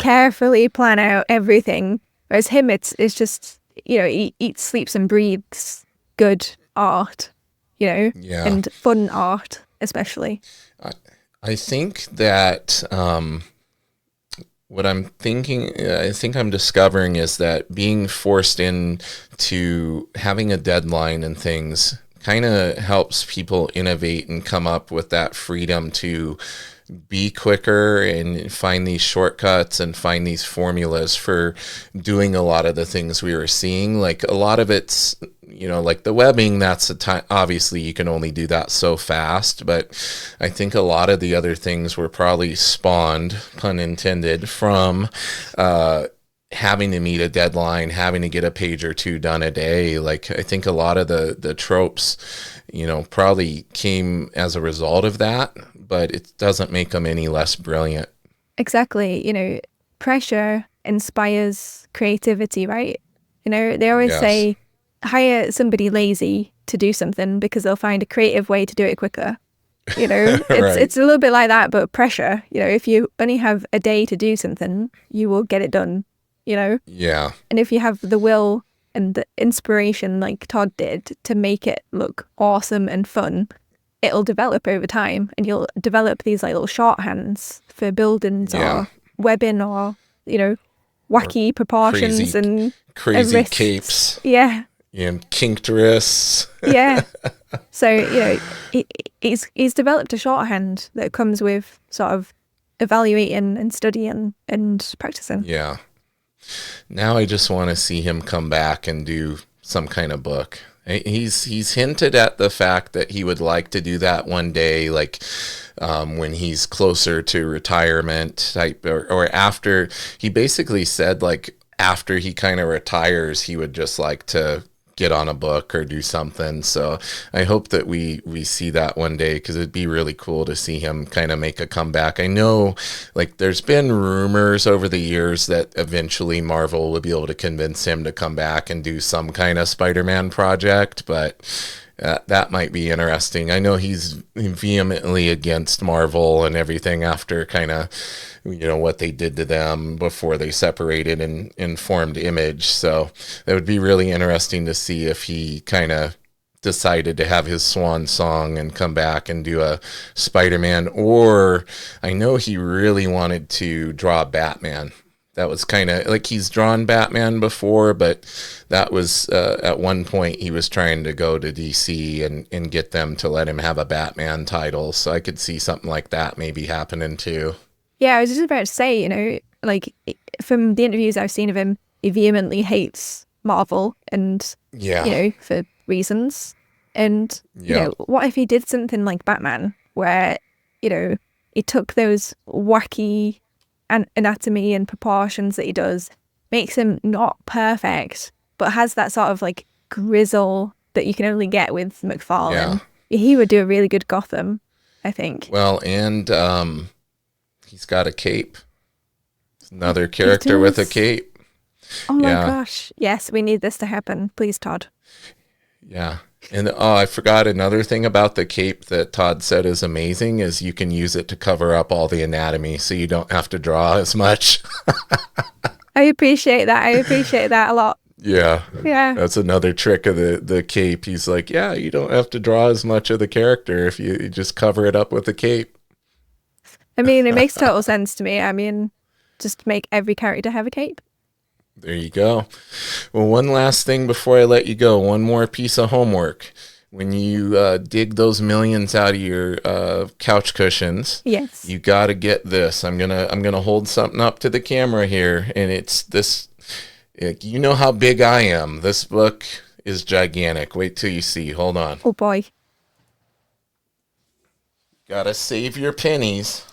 carefully plan out everything. Whereas him, it's just, he eats, sleeps, and breathes good art, and fun art, especially. I think that what I think I'm discovering is that being forced into having a deadline and things kind of helps people innovate and come up with that freedom to be quicker and find these shortcuts and find these formulas for doing a lot of the things we were seeing. Like a lot of it's, like the webbing, that's the time. Obviously you can only do that so fast, but I think a lot of the other things were probably spawned, pun intended, from having to meet a deadline, having to get a page or two done a day. Like I think a lot of the tropes, probably came as a result of that, but it doesn't make them any less brilliant. Exactly. Pressure inspires creativity, right? They always say, hire somebody lazy to do something because they'll find a creative way to do it quicker. It's a little bit like that, but pressure. If you only have a day to do something, you will get it done. Yeah. And if you have the will and the inspiration like Todd did to make it look awesome and fun, it'll develop over time, and you'll develop these like little shorthands for buildings or webbing or wacky proportions and crazy capes. Yeah. And kinked wrists. Yeah. So, he's developed a shorthand that comes with sort of evaluating and studying and practicing. Yeah. Now I just want to see him come back and do some kind of book. He's hinted at the fact that he would like to do that one day, like when he's closer to retirement type, or after. He basically said like after he kind of retires, he would just like to get on a book or do something. So I hope that we see that one day, because it'd be really cool to see him kind of make a comeback. I know like there's been rumors over the years that eventually Marvel would be able to convince him to come back and do some kind of Spider-Man project, but that might be interesting. I know he's vehemently against Marvel and everything after kind of, what they did to them before they separated and formed Image. So that would be really interesting to see if he kind of decided to have his swan song and come back and do a Spider-Man. Or I know he really wanted to draw Batman. That was kind of like, he's drawn Batman before, but that was at one point he was trying to go to DC and get them to let him have a Batman title. So I could see something like that maybe happening too. Yeah, I was just about to say, like from the interviews I've seen of him, he vehemently hates Marvel and, for reasons. And, what if he did something like Batman where, he took those wacky anatomy and proportions that he does, makes him not perfect, but has that sort of like grizzle that you can only get with McFarlane. Yeah. He would do a really good Gotham, I think. Well, and he's got a cape. Another character with a cape. Oh my gosh. Yes, we need this to happen. Please, Todd. Yeah. And I forgot another thing about the cape that Todd said is amazing is you can use it to cover up all the anatomy so you don't have to draw as much. I appreciate that a lot. Yeah. Yeah. That's another trick of the cape. He's like, yeah, you don't have to draw as much of the character if you just cover it up with the cape. I mean, it makes total sense to me. I mean, just make every character have a cape. There you go. Well, one last thing before I let you go. One more piece of homework. When you dig those millions out of your couch cushions, yes, you got to get this. I'm gonna hold something up to the camera here, and it's this. You know how big I am. This book is gigantic. Wait till you see. Hold on. Oh boy. Gotta save your pennies.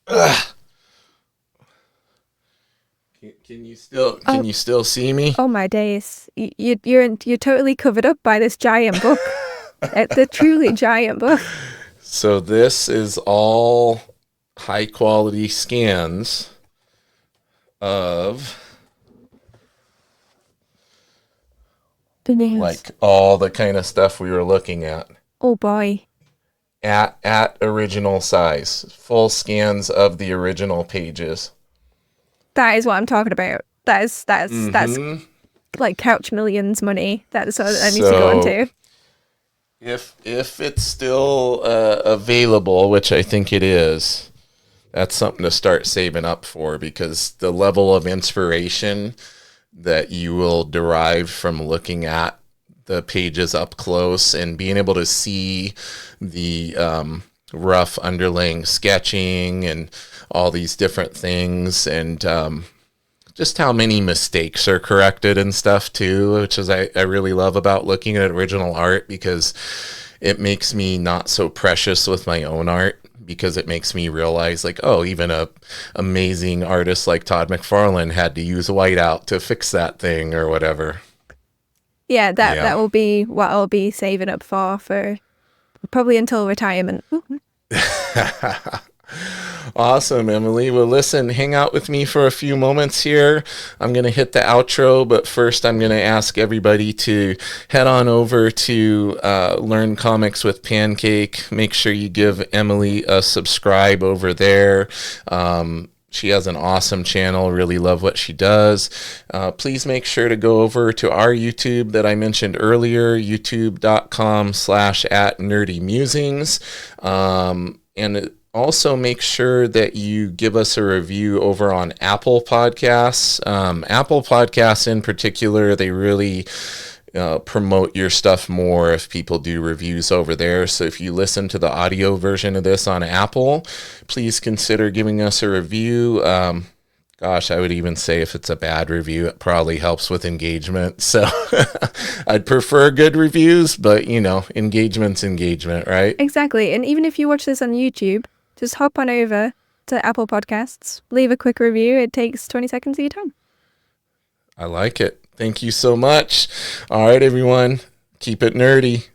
Ugh. Can you still see me? Oh my days! You're totally covered up by this giant book. The truly giant book. So this is all high quality scans of like all the kind of stuff we were looking at. Oh boy. At original size, full scans of the original pages. That is what I'm talking about. That's like couch millions money. That's what I need to go into. If it's still available, which I think it is, that's something to start saving up for, because the level of inspiration that you will derive from looking at the pages up close and being able to see the rough underlying sketching and all these different things, and just how many mistakes are corrected and stuff too, which is I really love about looking at original art, because it makes me not so precious with my own art, because it makes me realize, like, oh, even a amazing artist like Todd McFarlane had to use whiteout to fix that thing or whatever. Yeah, that will be what I'll be saving up for probably until retirement. Awesome, Emily. Well, listen, hang out with me for a few moments here. I'm going to hit the outro, but first I'm going to ask everybody to head on over to Learn Comics with Pancake. Make sure you give Emily a subscribe over there. She has an awesome channel. Really love what she does. Please make sure to go over to our YouTube that I mentioned earlier, youtube.com/@Nerdy Mewzings. And also make sure that you give us a review over on Apple Podcasts. Apple Podcasts in particular, they really promote your stuff more if people do reviews over there. So if you listen to the audio version of this on Apple, please consider giving us a review. Gosh, I would even say if it's a bad review, it probably helps with engagement. So I'd prefer good reviews, but engagement's engagement, right? Exactly. And even if you watch this on YouTube, just hop on over to Apple Podcasts, leave a quick review. It takes 20 seconds of your time. I like it. Thank you so much. All right, everyone. Keep it nerdy.